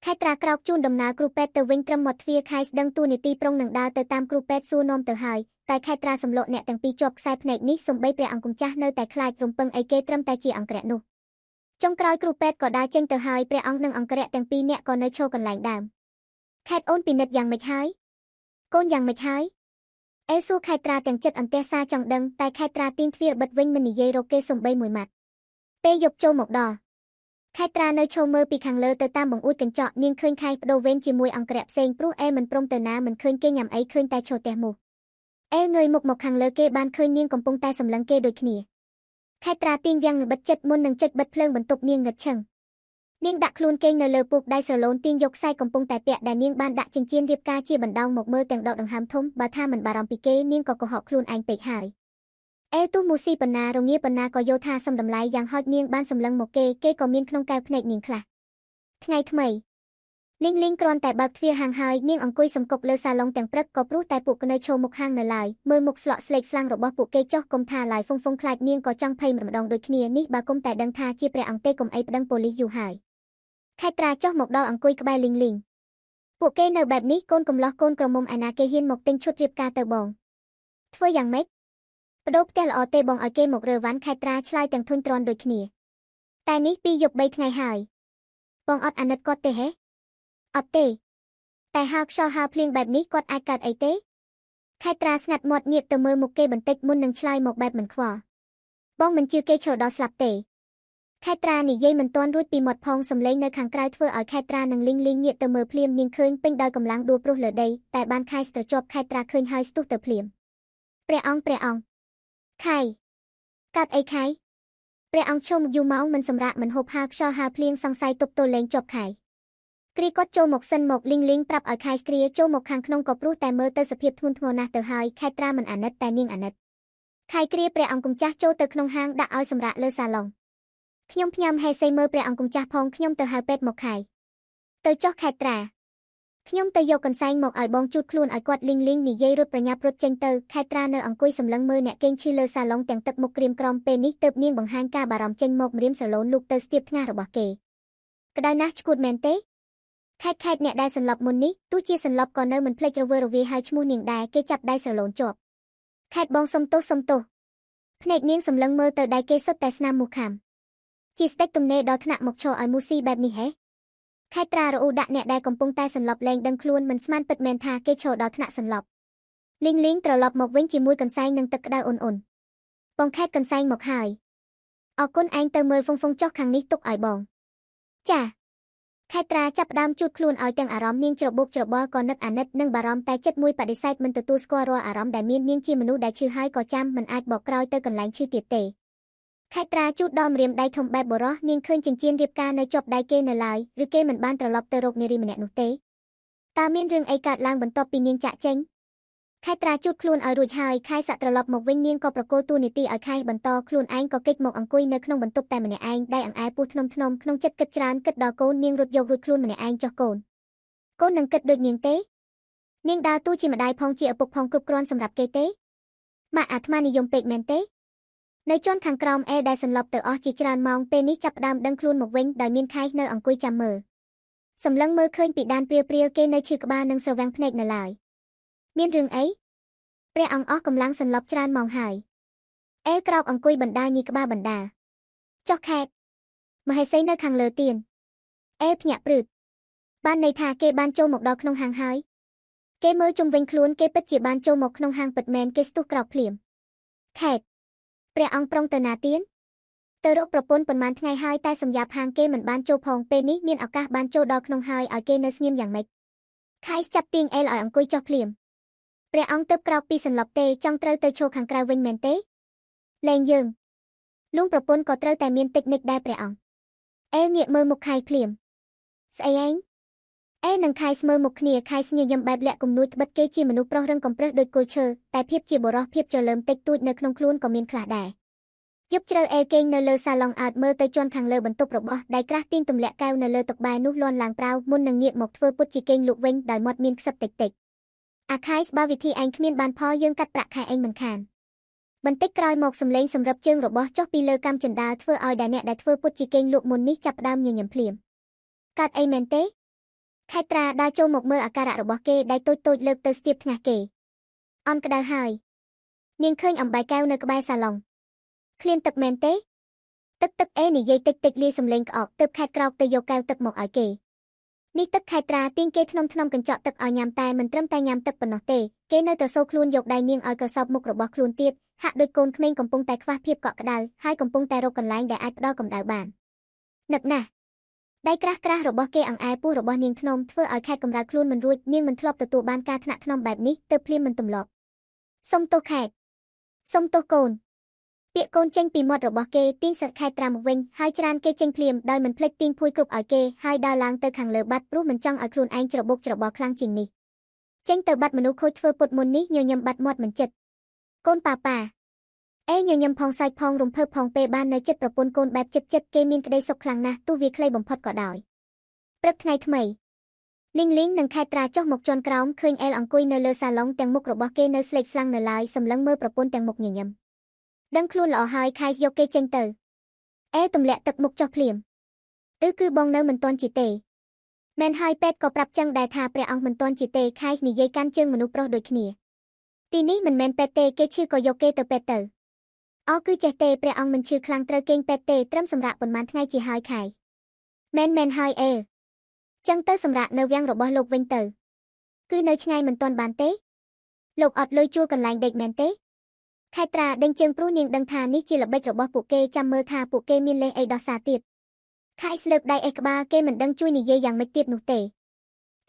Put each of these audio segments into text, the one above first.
ខេត្រាក្រោកជូនដំណើរគ្រូពេទ្យទៅវិញត្រឹមមាត់ទ្វារខេត្តស្ដឹងទូនីតិប្រុងនឹងដើរទៅតាមគ្រូពេទ្យសួរនាំទៅហើយតែខេត្រាសំឡុកអ្នកទាំងពីរជាប់ខ្សែភ្នែកនេះសំបីព្រះអង្គម្ចាស់នៅតែខ្លាចរំពឹងអីគេត្រឹមតែជាអង្គរៈនោះចុងក្រោយគ្រូពេទ្យក៏ដើរចេញទៅហើយព្រះអង្គនិងអង្គរៈទាំងពីរនាក់ក៏នៅឈរកន្លែងដើមខេត្តអូនពិនិត្យយ៉ាងម៉េចហើយកូនយ៉ាងម៉េចហើយអេសួរខេត្រាទាំងចិត្តអន្ទះសារចង់ដឹងតែខេត្រាទាញទ្វារបិទវិញមិននិយាយរកគេសំបីមួយម៉ាត់ពេលយប់ចូលមកដល់ខេត្រានៅឈរមើលពីខាងលើទៅតាមបង្អួចកញ្ចក់នាងឃើញខែបដូវវេនជាមួយអង្គរៈផ្សេងព្រោះអេមិនព្រមទៅណាមិនឃើញគេញ៉ាំអីឃើញតែឈរទះមូសអេងើយមុខមកខាងលើគេបានឃើញនាងកំពុងតែសម្លឹងគេដូចគ្នាខេត្រាទាញវាំងបិទចិត្តមុននឹងចុចបិទភ្លើងបន្ទប់នាងងឹតឈឹងនាងដាក់ខ្លួនគេងនៅលើពូកដៃស្រឡូនទាញយកខ្សែកំពុងតែពាក់ដែលនាងបានដាក់ចិញ្ចៀនរៀបការជាបណ្ដោងមកមើលទាំងដកដង្ហើមធំបើថាមិនបារម្ភពីគេនាងក៏កុហកខ្លួនឯងពេកហើយអេទូមូស៊ីបណ្ណារងាបណ្ណាក៏យកថាសំតម្លៃយ៉ាងហោចនាងបានសម្លឹងមកគេក៏មានក្នុងកែវភ្នែកនាងខ្លះថ្ងៃថ្មីលីងគ្រាន់តែបើកទ្វារហាងហើយនាងអង្គុយសំកប់លើសាឡុងទាំងព្រឹកក៏ព្រោះតែពួកកណើឈោមុខហាងនៅឡើយមើលមុខស្លក់ស្លេកស្លាំងរបស់ពួកគេចុះគុំថាឡើយហ្វុងខ្លាចនាងក៏ចង់ភ័យម្ដងដូចគ្នានេះបើគុំតែដឹងថាជាព្រះអង្គទេគុំអីប្តឹងប៉ូលីសយូរហើយខេត្រាចុះមកដល់អង្គុយក្បែរលីងពួកគេនៅបែបនេះកូនកំឡោះកូនក្រមុំឯណាគេហ៊ានមកទិញឈុតរៀបការទៅបងធ្វើយ៉ាងម៉េចបដូរផ្ទះល្អទេបងឲ្យគេមករើវ៉ាន់ខេត្រាឆ្លើយទាំងធុញទ្រាន់ដូចគ្នាតែនេះ2 យប់ 3 ថ្ងៃហើយបងអត់អាណិតគាត់ទេហេអត់ទេតែហើខ្យល់ហើភ្លៀងបែបនេះគាត់អាចកើតអីទេខេត្រាស្ងាត់មាត់ងាកទៅមើលមុខគេបន្តិចមុននឹងឆ្លើយមកបែបមិនខ្វល់បងមិនជឿគេឈរដល់ស្លាប់ទេខេត្រានិយាយមិនទាន់រួចពីមាត់ផងសំឡេងនៅខាងក្រៅធ្វើឲ្យខេត្រានិងលីងងាកទៅមើលភ្លាមនាងឃើញពេញដោយកម្លាំងដួលព្រោះលើដីតែបានខែស្រជាប់ខេត្រាឃើញហើយស្ទុះទៅភ្លាមព្រះអង្គខៃកើតអីខៃព្រះអង្គឈុំយូរម៉ោងមិនសម្រាកមិនហូបហើខ្យល់ហើភ្លៀងសង្ស័យទប់ទល់លែងជាប់ខៃគ្រាគាត់ចូលមកសិនមកលីងប្រាប់ឲ្យខៃគ្រាចូលមកខាងក្នុងក៏ព្រោះតែមើលទៅសភាពធ្ងន់ធ្ងរណាស់ទៅហើយខេត្រាមិនអាណិតតែនាងអាណិតខៃគ្រាព្រះអង្គម្ចាស់ចូលទៅក្នុងហាងដាក់ឲ្យសម្រាកលើសាឡុងខ្ញុំផ្ញើហេសីមើលព្រះអង្គម្ចាស់ផងខ្ញុំទៅហៅពេទ្យមកខៃទៅចុះខេត្រាខ្ញុំទៅយកកន្សែងមកឲ្យបងជូតខ្លួនឲ្យគាត់លីងនិយាយរត់ប្រញាប់រត់ចេញទៅខេត្រានៅអង្គុយសម្លឹងមើលអ្នកគេងឈឺលើសាឡុងទាំងទឹកមុខក្រៀមក្រំពេលនេះទើបនាងបង្ហាញការបារម្ភចេញមកម្រាមស្រឡូនលូកទៅស្ទាបថ្ងាសរបស់គេក្តៅណាស់ឈួតមែនទេខេតអ្នកដែលសន្លប់មុននេះទោះជាសន្លប់ក៏នៅមិនភ្លេចរវើរវាយហើយឈ្មោះនាងដែរគេចាប់ដៃស្រឡូនជាប់ខេតបងសុំទោសភ្នែកនាងសម្លឹងមើលទៅដៃគេសុទ្ធតែស្នាមមូខាំជាស្ដេចទំនេរដល់ថ្នាក់មកឈរឲ្យមូស៊ីបែបនេះហេខេត្រារអ៊ូដាក់អ្នកដែលកំពុងតែសន្លប់លែងដឹងខ្លួនមិនស្មានពិតមែនថាគេឈរដល់ថ្នាក់សន្លប់លីងត្រឡប់មកវិញជាមួយកន្សែងនិងទឹកក្តៅអ៊ុនបងខេតកន្សែងមកហើយអរគុណឯងទៅមើលហ្វុងចុះខាងនេះទុកឲ្យបងចាខេត្រាចាប់ផ្ដើមជូតខ្លួនឲ្យទាំងអារម្មណ៍នាងច្របូកច្របល់ក៏នឹកអាណិតនិងបារម្ភតែចិត្តមួយបដិសេធមិនទទួលស្គាល់រាល់អារម្មណ៍ដែលមាននាងជាមនុស្សដែលឈឺហើយក៏ចាំមិនអាចបកក្រោយទៅកន្លែងឈឺទៀតទេខេត្រាជូតដល់ម្រាមដៃធំបែបបរោះនាងឃើញចិញ្ចៀនរៀបការនៅជាប់ដៃគេនៅឡើយឬគេមិនបានត្រឡប់ទៅរកនារីម្នាក់នោះទេតើមានរឿងអីកើតឡើងបន្ទាប់ពីនាងចាក់ចេញខេត្រាជូតខ្លួនឲ្យរួចហើយខែសាក់ត្រឡប់មកវិញនាងក៏ប្រគល់ទូនីតិឲ្យខែបន្តខ្លួនឯងក៏គេចមកអង្គុយនៅក្នុងបន្ទប់តែម្នាក់ឯងដៃអង្អែលពោះធ្នំក្នុងចិត្តគិតច្រើនគិតដល់កូននាងរត់យករួចខ្លួនម្នាក់ឯងចុះកូននឹងគិតដូចនាងទេនាងដើរតួជាម្ដាយផងជាឪពុកផងគ្រប់គ្រាន់សម្រាប់គេទេម៉ាក់អាត្មានិយមពេកមែនទេនៅជន់ខាងក្រោមអេដែលសន្លប់ទៅអស់ជាច្រើនម៉ោងពេលនេះចាប់ផ្ដើមដឹងខ្លួនមកវិញដោយមានខែនៅអង្គុយចាំមើលសម្លឹងមើលឃើញពីដានព្រាលគេនៅឈឺក្បាលនិងស្រវាំងភ្នែកនៅឡើយមានរឿងអីព្រះអង្គអស់កម្លាំងសន្លប់ច្រើនម៉ោងហើយអេក្រោកអង្គុយបណ្ដាញីក្បាលបណ្ដាចុះខេតមហេសីនៅខាងលើទៀនអេភ្ញាក់ព្រឺតបានន័យថាគេបានចូលមកដល់ក្នុងហាងហើយគេមើលជុំវិញខ្លួនគេពិតជាបានចូលមកក្នុងហាងពិតមែនគេស្ទុះក្រោកភ្លាមខេតព្រះអង្គប្រុងទៅណាទៀនទៅរកប្រពន្ធប៉ុន្មានថ្ងៃហើយតែសម្រាប់ហាងគេមិនបានចូលផងពេលនេះមានឱកាសបានចូលដល់ក្នុងហើយឲ្យគេនៅស្ងៀមយ៉ាងម៉េចខៃចាប់ទាញអេលឲ្យអង្គុយចុះភ្លាមព្រះអង្គទៅក្រោកពីសន្លប់ទេចង់ត្រូវទៅឈរខាងក្រៅវិញមែនទេលែងយើងលួងប្រពន្ធក៏ត្រូវតែមានតិចនិចដែរព្រះអង្គអេងាកមើលមុខខៃភ្លាមស្អីឯងអេនឹងខៃស្មើមុខគ្នាខៃស្ញញឹមបែបលាក់គំនួចត្បិតគេជាមនុស្សប្រុសរឹងកំព្រឹសដូចគល់ឈើតែភាពជាបរោះភាពច្រឡឹមតិចតួចនៅក្នុងខ្លួនក៏មានខ្លះដែរយប់ជ្រៅអេគេងនៅលើសាឡុងអើតមើលទៅជន់ខាងលើបន្ទប់របស់ដៃក្រាស់ទាញទម្លាក់កែវនៅលើតុបែរនោះលាន់ឡើងប្រៅមុននឹងងាកមកធ្វើពុតជាគេងលក់វិញដោយមាត់មានខ្សឹបតិចអាខៃស្បើវិធីឯងគ្មានបានផលយើងកាត់ប្រាក់ខែឯងមិនខានបន្តិចក្រោយមកសម្លេងសម្រាប់ជើងរបស់ចុះពីលើកាំជណ្ដើរធ្វើឲ្យអ្នកដែលធ្វើពុតជាគេងលក់មុននេះចាប់ផ្ដើមញញឹមភ្លាមកាត់អីមែនទេ ខេត្រាដើរចូលមកមើលអាការៈរបស់គេដែលតូចៗលើកទៅស្ទាបថ្ងាសគេអន់ក្តៅហើយនាងឃើញអំបែកកែវនៅក្បែរសាឡុងឃ្លានទឹកមែនទេទឹកអេនិយាយតិចលាយសំឡេងក្អកទើបខេតក្រោកទៅយកកែវទឹកមកឲ្យគេនេះទឹកខេត្រាទាញគេធ្នំកញ្ចក់ទឹកឲ្យញ៉ាំតែមិនត្រឹមតែញ៉ាំទឹកប៉ុណ្ណោះទេគេនៅត្រសូលខ្លួនយកដៃនាងឲ្យក្រសោបមុខរបស់ខ្លួនទៀតហាក់ដូចកូនក្មេងកំពុងតែខ្វះភាពកក់ក្ដៅហើយកំពុងតែរកកន្លែងដែលអាចផ្ដល់កម្ដៅបាននឹកណាស់ដៃក្រាស់របស់គេអង្អែពោះរបស់នាងធ្នមធ្វើឲ្យខេតកម្រើកខ្លួនមិនរួចនាងមិនធ្លាប់ទទួលបានការថ្នាក់ថ្នមបែបនេះទើបភ្លាមមិនទម្លាប់សុំទោសខេតសុំទោសកូនពាក្យកូនចេញពីមាត់របស់គេទាញសឹកខេតត្រាមកវិញហើយច្រានគេចេញភ្លាមដោយមិនភ្លេចទាញភួយគ្រប់ឲ្យគេហើយដើរឡើងទៅខាងលើបាត់ព្រោះមិនចង់ឲ្យខ្លួនឯងច្របូកច្របល់ខ្លាំងជាងនេះចេញទៅបាត់មនុស្សខូចធ្វើពុតមុននេះញញឹមបាត់មាត់មិនចិត្តកូនប៉ាអេញញឹមផងសើចផងរំភើបផងពេលបាននៅចិត្តប្រពន្ធកូនបែបចិត្តគេមានក្តីសុខខ្លាំងណាស់ទោះវាខ្លីបំផុតក៏ដោយព្រឹកថ្ងៃថ្មីលីងនិងខេត្រាចុះមកជន់ក្រោមឃើញអែលអង្គុយនៅលើសាឡុងទាំងមុខរបស់គេនៅស្លេកស្លាំងនៅឡើយសម្លឹងមើលប្រពន្ធទាំងមុខញញឹមដឹងខ្លួនល្អហើយខៃយកគេចេញទៅអេទម្លាក់ទឹកមុខចុះភ្លាមគឺបងនៅមិនទាន់ជាទេមែនហើយពេទ្យក៏ប្រាប់ចឹងដែរថាព្រះអង្គមិនទាន់ជាទេខៃនិយាយកាន់ជើងមនុស្សប្រុសដូចគ្នាទីនេះមិនមែនពេទ្យទេគេឈឺក៏យកគេទៅពេទ្យទៅគឺចេះទេព្រះអង្គមិនឈឺខ្លាំងត្រូវគេងពេទ្យទេត្រឹមសម្រាប់ប៉ុន្មានថ្ងៃជាហើយខៃមែនហើយអេចឹងទៅសម្រាប់នៅវាំងរបស់លោកវិញទៅគឺនៅឆ្ងាយមិនទាន់បានទេលោកអត់លុយជួលកន្លែងដេកមែនទេខេត្រាដេញជើងព្រោះនាងដឹងថានេះជាល្បិចរបស់ពួកគេចាំមើលថាពួកគេមានលេសអីដោះសារទៀតខៃស្លើកដៃអេក្បាលគេមិនដឹងជួយនិយាយយ៉ាងម៉េចទៀតនោះទេ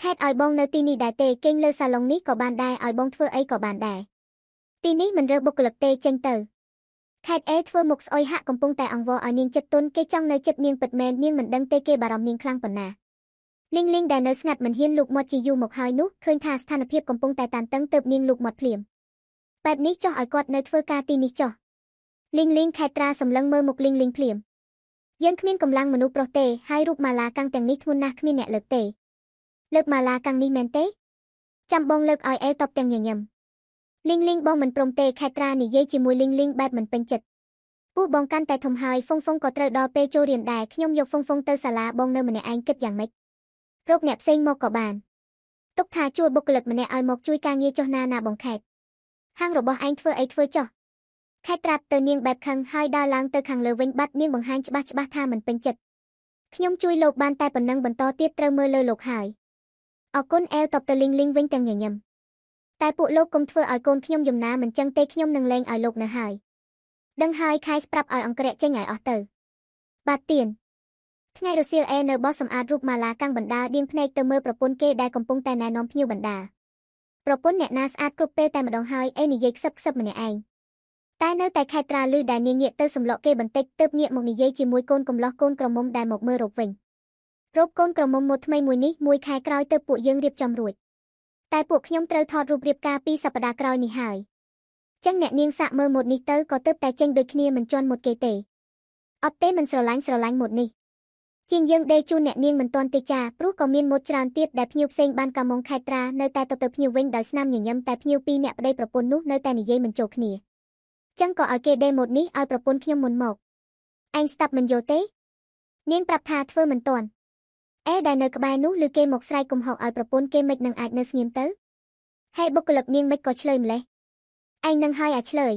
ខេតឲ្យបងនៅទីនេះដែរទេគេងលើសាឡុងនេះក៏បានដែរឲ្យបងធ្វើអីក៏បានដែរទីនេះមិនរើបុគ្គលិកទេចេញទៅខេតអេធ្វើមុខស្អុយហាក់កំពុងតែអង្វរឲ្យនាងចិត្តទុនគេចង់នៅចិត្តនាងពិតមែននាងមិនដឹងទេគេបារម្ភនាងខ្លាំងប៉ុណ្ណាលីងដែលនៅស្ងាត់មិនហ៊ានលូកមាត់ជាយូរមកហើយនោះឃើញថាស្ថានភាពកំពុងតែតានតឹងទើបនាងលូកមាត់ភ្លាមបែបនេះចោះឲ្យគាត់នៅធ្វើការទីនេះចោះលីងខេត្រាសម្លឹងមើលមុខលីងភ្លាមយើងគ្មានកម្លាំងមនុស្សប្រុសទេហើយរូបម៉ាឡាកាំងទាំងនេះធ្ងន់ណាស់គ្មានអ្នកលើកទេលើកម៉ាឡាកាំងនេះមែនទេចាំបងលើកឲ្យអេតបទាំងញញឹមលីងបងមិនព្រមទេខេត្រានិយាយជាមួយលីងបែបមិនពេញចិត្តពោះបងកាន់តែធំហើយហ្វុងក៏ត្រូវដល់ពេលចូលរៀនដែរខ្ញុំយកហ្វុងទៅសាលាបងនៅម្នាក់ឯងគិតយ៉ាងម៉េចរកអ្នកផ្សេងមកក៏បានទុកថាជួលបុគ្គលិកម្នាក់ឲ្យមកជួយការងារចុះណាបងខេតហាងរបស់ឯងធ្វើអីធ្វើចុះខេតត្រាប់ទៅនាងបែបខឹងហើយដើរឡើងទៅខាងលើវិញបាត់នាងបង្ហាញច្បាស់ថាមិនពេញចិត្តខ្ញុំជួយលោកបានតែប៉ុណ្ណឹងបន្តទៀតត្រូវមើលលើលោកហើយអរគុណអែលតបទៅលីងវិញទាំងញញឹមតែពួកលោកកុំធ្វើឲ្យកូនខ្ញុំយំណាមិនចឹងទេខ្ញុំនឹងលែងឲ្យលោកនៅហើយដឹងហើយខៃស្ប្រាប់ឲ្យអង្គរៈចេញឲ្យអស់ទៅបាទទៀនថ្ងៃរសៀលអែនៅបោះសម្អាតរូបម៉ាឡាកាំងបណ្ដាដៀងភ្នែកទៅមើលប្រពន្ធគេដែលកំពុងតែណែនាំភ្ញៀវបណ្ដាប្រពន្ធអ្នកណាស្អាតគ្រប់ពេលតែម្ដងហើយអេនិយាយខ្សឹបម្នាក់ឯងតែនៅតែខេត្រាលឺដែលនាងងាកទៅសម្លក់គេបន្តិចទើបងាកមកនិយាយជាមួយកូនកំឡោះកូនក្រមុំដែលមកមើលរកវិញរកកូនក្រមុំមួយថ្មីមួយនេះមួយខែក្រោយទើបពួកយើងរៀបចំរួចតែពួកខ្ញុំត្រូវថតរូបរៀបការពីសប្តាហ៍ក្រោយនេះហើយចឹងអ្នកនាងសាក់មើលម៉ូដនេះទៅក៏ទើបតែចេញដូចគ្នាមិនជន់ម៉ូដគេទេអត់ទេមិនស្រឡាញ់ម៉ូដនេះជាងយើងដេជូនអ្នកនាងមិនទាន់ទេចាព្រោះក៏មានម៉ូដច្រើនទៀតដែលភ្ញៀវផ្សេងបានកាមងខេត្រានៅតែទៅភ្ញៀវវិញដោយស្នាមញញឹមតែភ្ញៀវពីរអ្នកប្តីប្រពន្ធនោះនៅតែនិយាយមិនចូលគ្នាចឹងក៏ឲ្យគេដេម៉ូដនេះឲ្យប្រពន្ធខ្ញុំមុនមកឯងស្ដាប់មិនយល់ទេនាងប្រាប់ថាធ្វើមិនទាន់អេដែលនៅក្បែរនោះឬគេមកស្រែកកំហុសឲ្យប្រពន្ធគេមិននឹងអាចនៅស្ងៀមទៅហើយបុគ្គលិកនាងមិនក៏ឆ្លើយម្លេះឯងនឹងហើយឆ្លើយ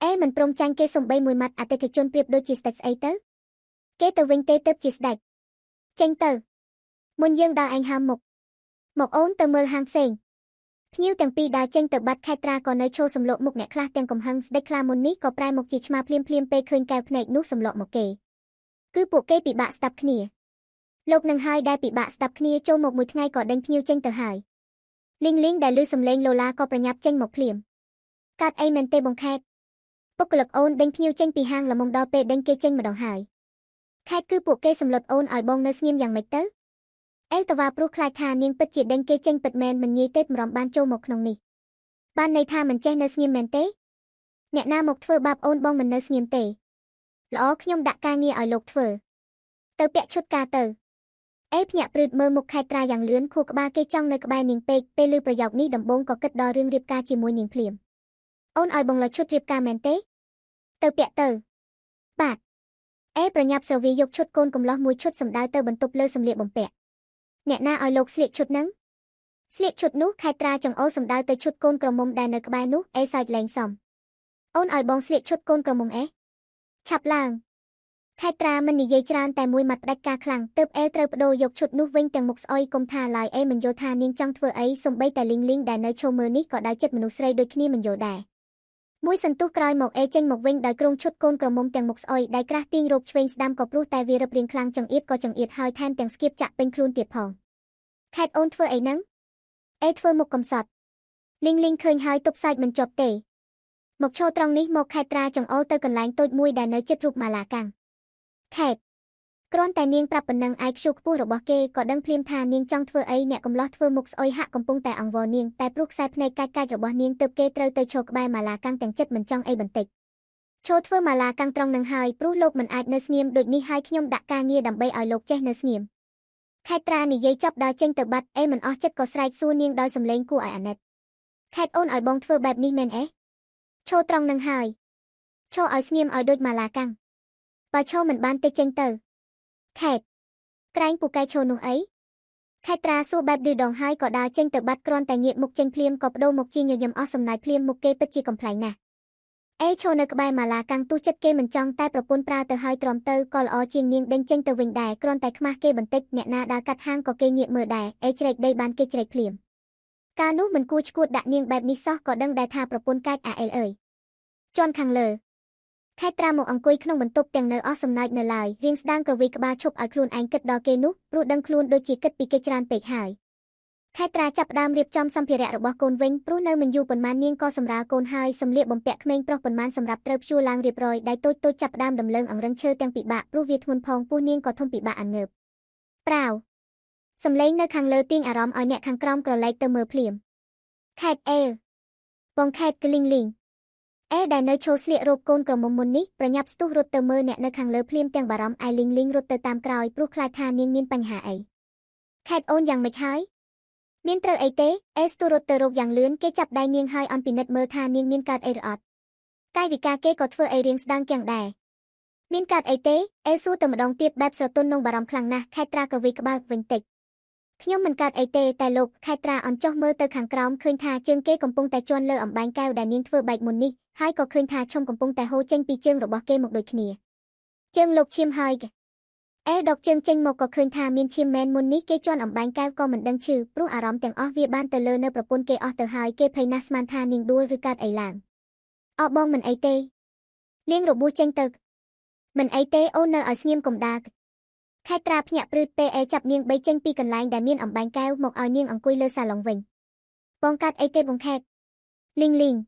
អេមិនព្រមចាញ់គេសំបីមួយម៉ាត់អតិថិជនប្រៀបដូចជាស្ដេចស្អីទៅគេទៅវិញទេទៅជាស្ដេចចេញទៅមុនយើងដើរឯងហើមមកអូនទៅមើលហាងផ្សេងភ្ញៀវទាំងពីរដើរចេញទៅបាត់ខេត្រាក៏នៅឈរសម្លក់មុខអ្នកខ្លះទាំងកំហឹងស្ដេចខ្លាមុននេះក៏ប្រែមកជាឆ្មាភ្លាមពេលឃើញកែវភ្នែកនោះសម្លក់មកគេគឺពួកគេពិបាកស្ដាប់គ្នាលោកនឹងហើយដែលពិបាកស្ដាប់គ្នាចូលមកមួយថ្ងៃក៏ដេញភ្ញៀវចេញទៅហើយលីងដែលឮសំឡេងឡូឡាក៏ប្រញាប់ចេញមកភ្លាមកាត់អីមែនទេបងខេតបុគ្គលិកអូនដេញភ្ញៀវចេញពីហាងល្មមដល់ពេលដេញគេចេញម្ដងហើយខេតគឺពួកគេសម្លុតអូនឲ្យបងនៅស្ងៀមយ៉ាងម៉េចទៅអេលតាវ៉ាព្រោះខ្លាចថានាងពិតជាដេញគេចេញពិតមែនមិនងាយទេម្រំបានចូលមកក្នុងនេះបានន័យថាមិនចេះនៅស្ងៀមមែនទេអ្នកណាមកធ្វើបាបអូនបងមិននៅស្ងៀមទេល្អខ្ញុំដាក់ការងារឲ្យលោកធ្វើទៅពាក់ឈុតការទៅអេភ្ញាក់ព្រឺតមើលមុខខេត្រាយ៉ាងលឿនខួរក្បាលគេចង់នៅក្បែរនាងពេកពេលឮប្រយោគនេះដំបូងក៏គិតដល់រឿងរៀបការជាមួយនាងភ្លាមអូនឲ្យបងលឈុតរៀបការមែនទេទៅពាក់ទៅបាទអេប្រញាប់ស្រវាយកឈុតកូនកំឡោះមួយឈុតសម្ដៅទៅបន្ទប់លើសម្លៀកបំពាក់ អ្នកណាឲ្យលោកស្លៀកឈុតហ្នឹងស្លៀកឈុតនោះខេត្រាចង្អុលសំដៅទៅឈុតកូនក្រមុំដែលនៅក្បែរនោះអេសើចលែងសមអូនឲ្យបងស្លៀកឈុតកូនក្រមុំអេឆាប់ឡើងខេត្រាមិននិយាយច្រើនតែមួយម៉ាត់ផ្ដាច់ការខ្លាំងទើបអេត្រូវបដូរយកឈុតនោះវិញទាំងមុខស្អុយកុំថាឡើយអេមិនយល់ថានាងចង់ធ្វើអីសំបីតែលីងលីងដែលនៅឈរមើលនេះក៏ដោយចិត្តមនុស្សស្រីដូចគ្នាមិនយល់ដែរមួយសន្ទុះក្រោយមកអេចេញមកវិញដោយគ្រងឈុតកូនក្រមុំទាំងមុខស្អុយដៃក្រាស់ទាញរោបឆ្វេងស្ដាំក៏ព្រោះតែវារឹបរៀងខ្លាំងចង្អៀតក៏ចង្អៀតហើយថែមទាំងស្គៀបចាក់ពេញខ្លួនទៀតផងខេតអូនធ្វើអីហ្នឹងអេធ្វើមុខកំសត់លីងលីងឃើញហើយទប់សាច់មិនជាប់ទេមកឈរត្រង់នេះមកខេតត្រាចង្អុលទៅកន្លែងតូចមួយដែលនៅជិតរូបម៉ាឡាកាំងខេតគ្រាន់តែនាងប្រាប់ប៉ុណ្ណឹងឯខ្ជូខ្ពស់របស់គេក៏ដឹងភ្លាមថានាងចង់ធ្វើអីអ្នកកំឡោះធ្វើមុខស្អុយហាក់កំពុងតែអង្វរនាងតែព្រោះខ្សែភ្នែកកាច់របស់នាងទើបគេត្រូវទៅឈរក្បែរម៉ាឡាកាំងទាំងចិត្តមិនចង់អីបន្តិចឈរធ្វើម៉ាឡាកាំងត្រង់នឹងហើយព្រោះលោកមិនអាចនៅស្ងៀមដូចនេះហើយខ្ញុំដាក់ការងារដើម្បីឲ្យលោកចេះនៅស្ងៀមខេតត្រានិយាយចប់ដើរចេញទៅបាត់អេមិនអស់ចិត្តក៏ស្រែកសួរនាងដោយសំឡេងគួរឲ្យអាណិតខេតអូនឲ្យបងធ្វើបែបនេះមែនអេឈរត្រង់នឹងហើយឈរឲ្យស្ងៀមឲ្យដូចម៉ាឡាកាំងបើឈរមិនបានទេចេញទៅខេតក្រែងពូកែឈរនោះអីខេតត្រាសួរបែបឌឺដងហើយក៏ដើរចេញទៅបាត់គ្រាន់តែងាកមុខចេញភ្លាមក៏បដូរមកជាញញឹមអស់សំណាយភ្លាមមុខគេពិតជាកំប្លែងណាស់អេឈរនៅក្បែរម៉ាឡាកាំងទោះចិត្តគេមិនចង់តែប្រពន្ធប្រើទៅហើយទ្រាំទៅក៏ល្អជាងនាងដេញចេញទៅវិញដែរគ្រាន់តែខ្មាស់គេបន្តិចអ្នកណាដើរកាត់ហាងក៏គេងាកមើលដែរអេជ្រែកដីបានគេជ្រែកភ្លាមកាលនោះមិនគួរឈួតដាក់នាងបែបនេះសោះក៏ដឹងដែរថាប្រពន្ធកាច់អាអេលអើយជន់ខាងលើខេតត្រាមកអង្គុយក្នុងបន្ទប់ទាំងនៅអស់សំណើចនៅឡើយរៀងស្ដាងក្រវីក្បាលឈប់ឲ្យខ្លួនឯងគិតដល់គេនោះព្រោះដឹងខ្លួនដូចជាគិតពីគេច្រើនពេកហើយខេតត្រាចាប់ផ្ដើមរៀបចំសម្ភារៈរបស់កូនវិញព្រោះនៅមិនយូរប៉ុន្មាននាងក៏សម្រាលកូនហើយសម្លៀកបំពាក់ក្មេងប្រុសប៉ុន្មានសម្រាប់ត្រូវព្យួរឡើងរៀបរយដៃតូចចាប់ផ្ដើមដំឡើងអង្រឹងឈើទាំងពិបាកព្រោះវាធ្ងន់ផងពោះនាងក៏ធំពិបាកអាងើបប្រាវសំឡេងនៅខាងលើទាញអារម្មណ៍ឲ្យអ្នកខាងក្រោមក្រឡេកទៅមើលភ្លាមខេតអេបងខេតក្លីងលីងអេដែលនៅឈរស្លៀករ៉ូបកូនក្រមុំមុននេះប្រញាប់ស្ទុះរត់ទៅមើលអ្នកនៅខាងលើភ្លាមទាំងបារម្ភឯលីងលីងរត់ទៅតាមក្រោយព្រោះខ្លាចថានាងមានបញ្ហាអីខេតអូនយ៉ាងម៉េចហើយមានត្រូវអីទេអេស្ទុះរត់ទៅរកយ៉ាងលឿនគេចាប់ដៃនាងហើយអន់ពិនិត្យមើលថានាងមានកើតអីឬអត់កាយវិការគេក៏ធ្វើអីរៀងស្ដាងយ៉ាងដែរមានកើតអីទេអេសួរទៅម្ដងទៀតបែបស្រទន់នឹងបារម្ភខ្លាំងណាស់ខេតត្រាក្រវីក្បាលវិញតិចខ្ញុំមិនកើតអីទេតែលោកខេតត្រាអន់ចុះមើលទៅខាងក្រោមឃើញថាជើងគេកំពុងតែជន់លើអំបែងកែវដែលនាងធ្វើបែកមុននេះហើយក៏ឃើញថាឈុំកំពុងតែហូរចេញពីជើងរបស់គេមកដូចគ្នាជើងលោកឈាមហើយអេដកជើងចេញមកក៏ឃើញថាមានឈាមមែនមុននេះគេជន់អំបែងកែវក៏មិនដឹងឈឺព្រោះអារម្មណ៍ទាំងអស់វាបានទៅលើនៅប្រពន្ធគេអស់ទៅហើយគេភ័យណាស់ស្មានថានាងដួលឬកើតអីឡើងអស់បងមិនអីទេនាងរបួសចេញទៅមិនអីទេអូននៅឲ្យស្ងៀមកុំដាខេតត្រាភ្ញាក់ព្រឺតពេលអេចាប់នាងបីចេញពីកន្លែងដែលមានអំបែងកែវមកឲ្យនាងអង្គុយលើសាឡុងវិញបងកាត់អីទេបងខេតលីងលីង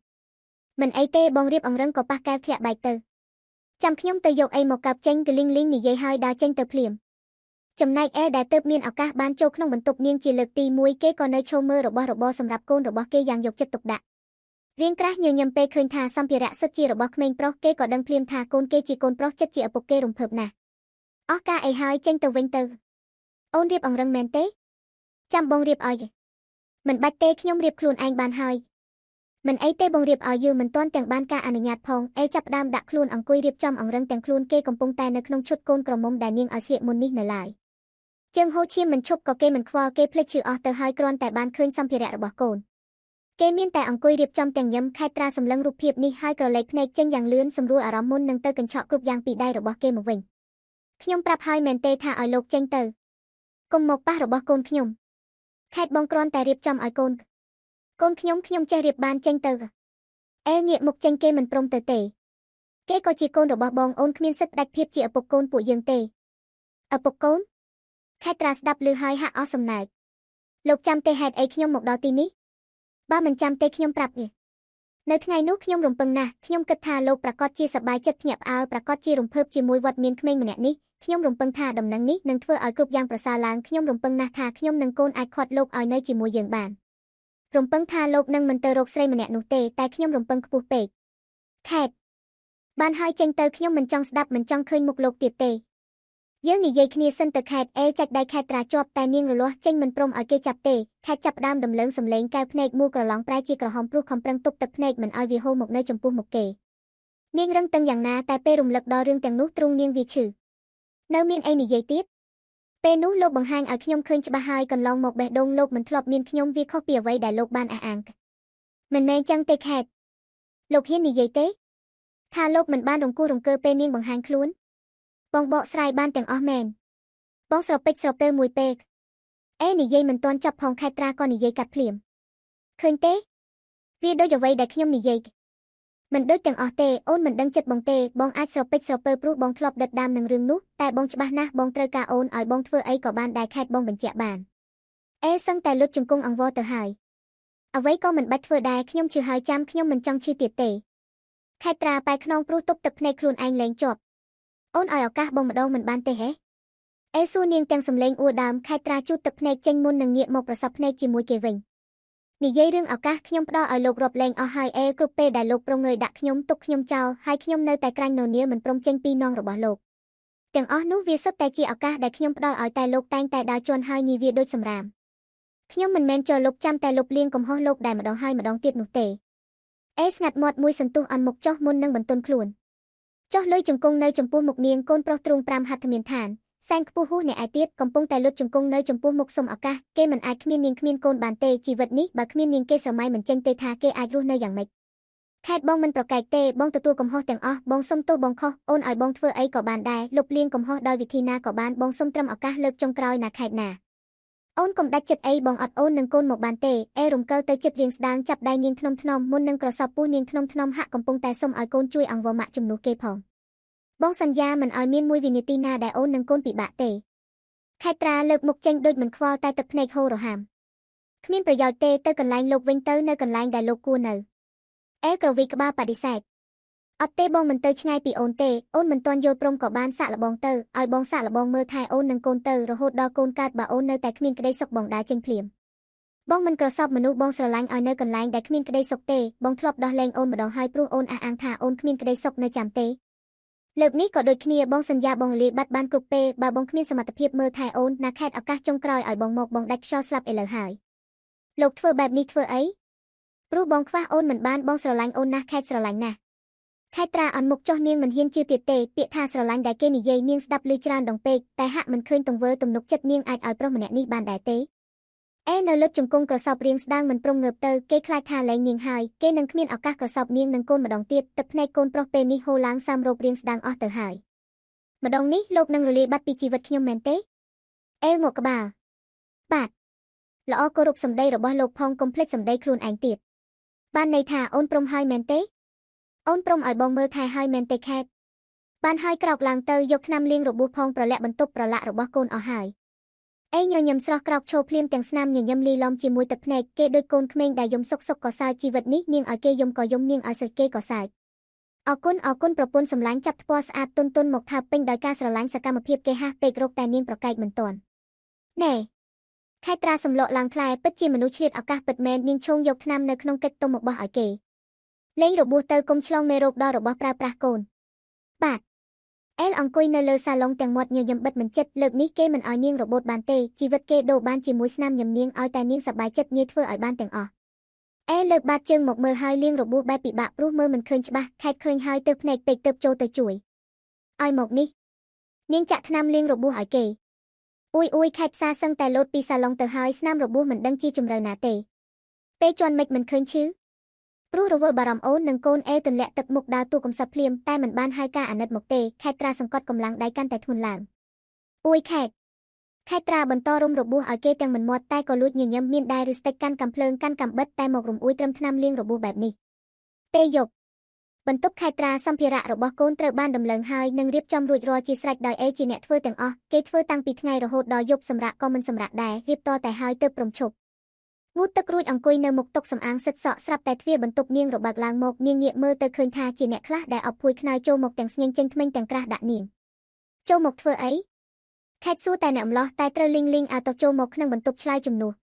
មិនអីទេបងរៀបអង្រឹងក៏ប៉ះកែវធ្លាក់បែកទៅចាំខ្ញុំទៅយកអីមកកាប់ចេញគឺលីងលីងនិយាយហើយដើរចេញទៅភ្លាមចំណែកអេដែលទៅមានឱកាសបានចូលក្នុងបន្ទប់នាងជាលើកទី1គេក៏នៅឈរមើលរបស់របរសម្រាប់កូនរបស់គេយ៉ាងយកចិត្តទុកដាក់រៀងក្រាស់ញញឹមពេលឃើញថាសម្ភារៈសុទ្ធជារបស់ក្មេងប្រុសគេក៏ដឹងភ្លាមថាកូនគេជាកូនប្រុសចិត្តជាឪពុកគេរំភើបណាស់អស់ការអីហើយចេញទៅវិញទៅអូនរៀបអង្រឹងមែនទេចាំបងរៀបឲ្យមិនបាច់ទេខ្ញុំរៀបខ្លួនឯងបានហើយមិនអីទេបងរៀបឲ្យយូរមិនទាន់ទាំងបានការអនុញ្ញាតផងអេចាប់ដើមដាក់ខ្លួនអង្គុយរៀបចំអង្រឹងទាំងខ្លួនគេកំពុងតែនៅក្នុងឈុតកូនក្រមុំដែលនាងឲ្យស្លៀកមុននេះនៅឡើយជើងហូរឈាមមិនឈប់ក៏គេមិនខ្វល់គេភ្លេចឈឺអស់ទៅហើយគ្រាន់តែបានឃើញសម្ភារៈរបស់កូនគេមានតែអង្គុយរៀបចំទាំងញឹមខេតត្រាសម្លឹងរូបភាពនេះហើយក្រឡេកភ្នែកចេញយ៉ាងលឿនសម្រួលអារម្មណ៍មុននឹងទៅកញ្ឆក់គ្រប់យ៉ាងពីដៃរបស់គេមកវិញខ្ញុំប្រាប់ហើយមែនទេថាឲ្យលោកចេញទៅកុំមកប៉ះរបស់កូនខ្ញុំខេតបងគ្រាន់តែរៀបចំឲ្យកូនខ្ញុំចេះរៀបបានចេញទៅអេងាកមុខចេញគេមិនព្រមទៅទេគេក៏ជាកូនរបស់បងអូនគ្មានសិទ្ធិដាច់ភាពជាឪពុកកូនពួកយើងទេឪពុកកូនខេតត្រាស្ដាប់ឮហើយហាក់អស់សំណើចលោកចាំទេហេតុអីខ្ញុំមកដល់ទីនេះបើមិនចាំទេខ្ញុំប្រាប់ទេនៅថ្ងៃនោះខ្ញុំរំពឹងណាស់ខ្ញុំគិតថាលោកប្រកាសជាសប្បាយចិត្តភ្ញាក់ផ្អើលប្រកាសជារំភើបជាមួយវត្តមានក្មេងម្នាក់នេះខ្ញុំរំពឹងថាដំណឹងនេះនឹងធ្វើឲ្យគ្រប់យ៉ាងប្រសើរឡើងខ្ញុំរំពឹងណាស់ថាខ្ញុំនិងកូនអាចខាត់លោកឲ្យនៅជាមួយយើងបានរំពឹងថាលោកនឹងមិនទៅរកស្រីម្នាក់នោះទេតែខ្ញុំរំពឹងខ្ពស់ពេកខេតបានហើយចេញទៅខ្ញុំមិនចង់ស្ដាប់មិនចង់ឃើញមុខលោកទៀតទេយើងនិយាយគ្នាសិនទៅខេតអេចាច់ដៃខេតត្រាជាប់តែនាងរលាស់ចេញមិនព្រមឲ្យគេចាប់ទេខេតចាប់ដើមដំឡើងសំឡេងកែវភ្នែកមូក្រឡងប្រែជាក្រហមព្រោះខំប្រឹងទប់ទឹកភ្នែកមិនឲ្យវាហូរមកនៅចំពោះមុខគេនាងរឹងតឹងយ៉ាងណាតែពេលរំលឹកដល់រឿងទាំងនោះទ្រូងនាងវាឈឺនៅមានអីនិយាយទៀត ពេលនោះលោកបង្ហាញឲ្យខ្ញុំឃើញច្បាស់ហើយកន្លងមកបេះដូងលោកមិនធ្លាប់មានខ្ញុំវាខុសពីអ្វីដែលលោកបានអះអាងមិនមែនចឹងទេខេតលោកហ៊ាននិយាយទេថាលោកមិនបានរង្គោះរង្គើពេលនាងបង្ហាញខ្លួនបងបកស្រាយបានទាំងអស់មែនបងស្រពេចស្រពើមួយពេកនិយាយមិនទាន់ចប់ផងខេត្រាក៏និយាយកាត់ភ្លាមឃើញទេវាដូចអ្វីដែលខ្ញុំនិយាយមិនដូចទាំងអស់ទេអូនមិនដឹងចិត្តបងទេបងអាចស្រពេចស្រពើព្រោះបងធ្លាប់ដិតដាមនឹងរឿងនោះតែបងច្បាស់ណាស់បងត្រូវការអូនឲ្យបងធ្វើអីក៏បានដែរខេតបងបញ្ជាក់បានសឹងតែលុតជង្គង់អង្វរទៅហើយអ្វីក៏មិនបាច់ធ្វើដែរខ្ញុំជឿហើយចាំខ្ញុំមិនចង់ឈឺទៀតទេខេត្រាប៉ែខ្នងព្រោះទប់ទឹកភ្នែកខ្លួនឯងលែងជាប់អូនឲ្យឱកាសបងម្ដងមិនបានទេហេសួរនាងទាំងសំឡេងអួរដើមខេត្រាជូតទឹកភ្នែកចេញមុននឹងងាកមកប្រសពភ្នែកជាមួយគេវិញនិយាយរឿងឱកាសខ្ញុំផ្ដល់ឲ្យលោករាប់លែងអស់ហើយគ្រប់ពេលដែលលោកប្រងើយដាក់ខ្ញុំទុកខ្ញុំចោលហើយខ្ញុំនៅតែក្រាញ់នោនាមិនព្រមចេញពីនងរបស់លោកទាំងអស់នោះវាសុទ្ធតែជាឱកាសដែលខ្ញុំផ្ដល់ឲ្យតែលោកតែងតែដើរជន់ហើយញីវាដូចសម្រាមខ្ញុំមិនមែនចោលលោកចាំតែលុបលាងកំហុសលោកដែលម្ដងហើយម្ដងទៀតនោះទេស្ងាត់មាត់មួយសន្ទុះអន់មុខចុះមុននឹងបន្ទន់ខ្លួនចុះលុយជង្គង់នៅចំពោះមុខនាងកូនប្រុសទ្រង់5ហត្ថមានឋានសែងខ្ពស់ហួសអ្នកឯទៀតកំពុងតែលុតជង្គង់នៅចំពោះមុខសុំឱកាសគេមិនអាចគ្មាននាងគ្មានកូនបានទេជីវិតនេះបើគ្មាននាងគេស្រមៃមិនចេញទេថាគេអាចរស់នៅយ៉ាងម៉េចខេតបងមិនប្រកែកទេបងទទួលកំហុសទាំងអស់បងសុំទោសបងខុសអូនឲ្យបងធ្វើអីក៏បានដែរលុបលាងកំហុសដោយវិធីណាក៏បានបងសុំត្រឹមឱកាសលើកចុងក្រោយណាខេតណាអូនកុំដាច់ចិត្តអីបងអត់អូននឹងកូនមកបានទេរំកិលទៅចិត្តរៀងស្ដាងចាប់ដៃនាងធ្នមមុននឹងក្រសោបពោះនាងធ្នមហាក់កំពុងតែសុំឲ្យកូនជួយអង្វរម៉ាក់ជំនួសគេផងបងសន្យាមិនឲ្យមានមួយវិនាទីណាដែលអូននឹងកូនពិបាកទេខេត្រាលើកមុខចេញដូចមិនខ្វល់តែទឹកភ្នែកហូររហាមគ្មានប្រយោជន៍ទេទៅកន្លែងលោកវិញទៅនៅកន្លែងដែលលោកគួរនៅក្រវីក្បាលបដិសេធអត់ទេបងមិនទៅឆ្ងាយពីអូនទេអូនមិនទាន់យល់ព្រមក៏បានសាក់លបងទៅឲ្យបងសាក់លបងមើលថែអូននឹងកូនទៅរហូតដល់កូនកើតបើអូននៅតែគ្មានក្តីសុខបងដើរចេញភ្លាមបងមិនក្រសោបមនុស្សបងស្រឡាញ់ឲ្យនៅកន្លែងដែលគ្មានក្តីសុខទេបងធ្លាប់ដោះលែងអូនម្ដងហើយព្រោះអូនអះអាងថាអូនគ្មានក្តីសុខនៅចាំទេលើកនេះក៏ដូចគ្នាបងសន្យាបងលាបាត់បានគ្រប់ពេលបើបងគ្មានសមត្ថភាពមើលថែអូនណាខេតឱកាសចុងក្រោយឲ្យបងមកបងដាច់ខ្យល់ស្លាប់ឥឡូវហើយលោកធ្វើបែបនេះធ្វើអីព្រោះបងខ្វះអូនមិនបានបងស្រឡាញ់អូនណាស់ខេតស្រឡាញ់ណាស់ខេតត្រាអន់មុខចុះនាងមិនហ៊ានជឿទៀតទេពាក្យថាស្រឡាញ់ដែលគេនិយាយនាងស្ដាប់ឮច្រើនដងពេកតែហាក់មិនឃើញទង្វើទំនុកចិត្តនាងអាចឲ្យប្រុសម្នាក់នេះបានដែរទេនៅលើជង្គង់ក្រសោបរៀងស្ដាងមិនព្រមងើបទៅគេខ្លាចថាលែងនាងហើយគេនឹងគ្មានឱកាសក្រសោបនាងនឹងកូនម្ដងទៀតទឹកភ្នែកកូនប្រុសពេលនេះហូរឡើងសាមរោបរៀងស្ដាងអស់ទៅហើយម្ដងនេះលោកនឹងរលាយបាត់ពីជីវិតខ្ញុំមែនទេមកក្បាលបាទល្អគោរពសម្ដីរបស់លោកផងកុំភ្លេចសម្ដីខ្លួនឯងទៀតបានន័យថាអូនព្រមហើយមែនទេអូនព្រមឲ្យបងមើលថែហើយមែនទេខេតបានហើយក្រោកឡើងទៅយកថ្នាំលាងរបួសផងប្រលាក់បន្ទប់ប្រឡាក់របស់កូនអស់ហើយញញឹមស្រស់ក្រោកឈរភ្លាមទាំងស្នាមញញឹមលីឡំជាមួយទឹកភ្នែកគេដូចកូនក្មេងដែលយំសុកក៏សើចជីវិតនេះនាងឲ្យគេយំក៏យំនាងឲ្យសិស្សគេក៏សើចអរគុណប្រពន្ធសម្លាញ់ចាប់ថ្ពាល់ស្អាតទន់មកថាពេញដោយការស្រឡាញ់សកម្មភាពគេហះពេករកតែនាងប្រកែកមិនទាន់ណែខេត្រាសំឡកឡើងថ្លែពិតជាមនុស្សឆ្លៀតឱកាសពិតមែននាងឈោងយកថ្នាំនៅក្នុងកិច្ចទុំមកបោះឲ្យគេលេងរបួសទៅគុំឆ្លងមេរោគដល់របស់ប្រើប្រាស់កូនបាទអង្គុយនៅលើសាឡុងទាំងមាត់ញញឹមបិទមិនចិត្តលើកនេះគេមិនឲ្យនាងរបូតបានទេជីវិតគេដូរបានជាមួយស្នាមញឹមនាងឲ្យតែនាងសប្បាយចិត្តងាយធ្វើឲ្យបានទាំងអស់លើកបាតជើងមកមើលហើយលាងរបួសបែបពិបាកព្រោះមើលមិនឃើញច្បាស់ខេតឃើញហើយទៅភ្នែកពេកទៅចូលទៅជួយឲ្យមកនេះនាងចាក់ថ្នាំលាងរបួសឲ្យគេអួយខេតផ្សារសឹងតែលោតពីសាឡុងទៅហើយស្នាមរបួសមិនដឹងជាជំរឿណាទេពេលជន់មិនឃើញឈឺព្រោះរវល់បារម្ភអូននិងកូនទន្លាក់ទឹកមុខដើរទូកំសត់ភ្លាមតែមិនបានហៅការអាណិតមកទេខេតត្រាសង្កត់កម្លាំងដៃកាន់តែធ្ងន់ឡើងខេតត្រាបន្តរុំរបួសឲ្យគេទាំងមិនមាត់តែក៏លួចញញឹមមានដែរឬស្ទេចកាន់កំភ្លើងកាន់កំបិតតែមករំអួយត្រឹមថ្នាំលាងរបួសបែបនេះពេលយប់បន្ទប់ខេតត្រាសម្ភារៈរបស់កូនត្រូវបានដំឡើងហើយនឹងរៀបចំរួចរាល់ជាស្រេចដោយជាអ្នកធ្វើទាំងអស់គេធ្វើតាំងពីថ្ងៃរហូតដល់យប់សម្រាប់ក៏មិនសម្រាប់ដែររៀបតតែហើយទើបព្រមឈប់ងូតទឹករួចអង្គុយនៅមុខតុសំអាងសិតសក់ស្រាប់តែទ្វារបន្ទប់នាងរបើកឡើងមកនាងងាកមើលទៅឃើញថាជាអ្នកខ្លះដែលអបភួយខ្នើយចូលមកទាំងស្ញែងចេញថ្មិញទាំងក្រាស់ដាក់នាងចូលមកធ្វើអីខេតសួរតែអ្នកម្លោះតែត្រូវលីងឲ្យទៅចូលមកក្នុងបន្ទប់ឆ្លើយជំនួស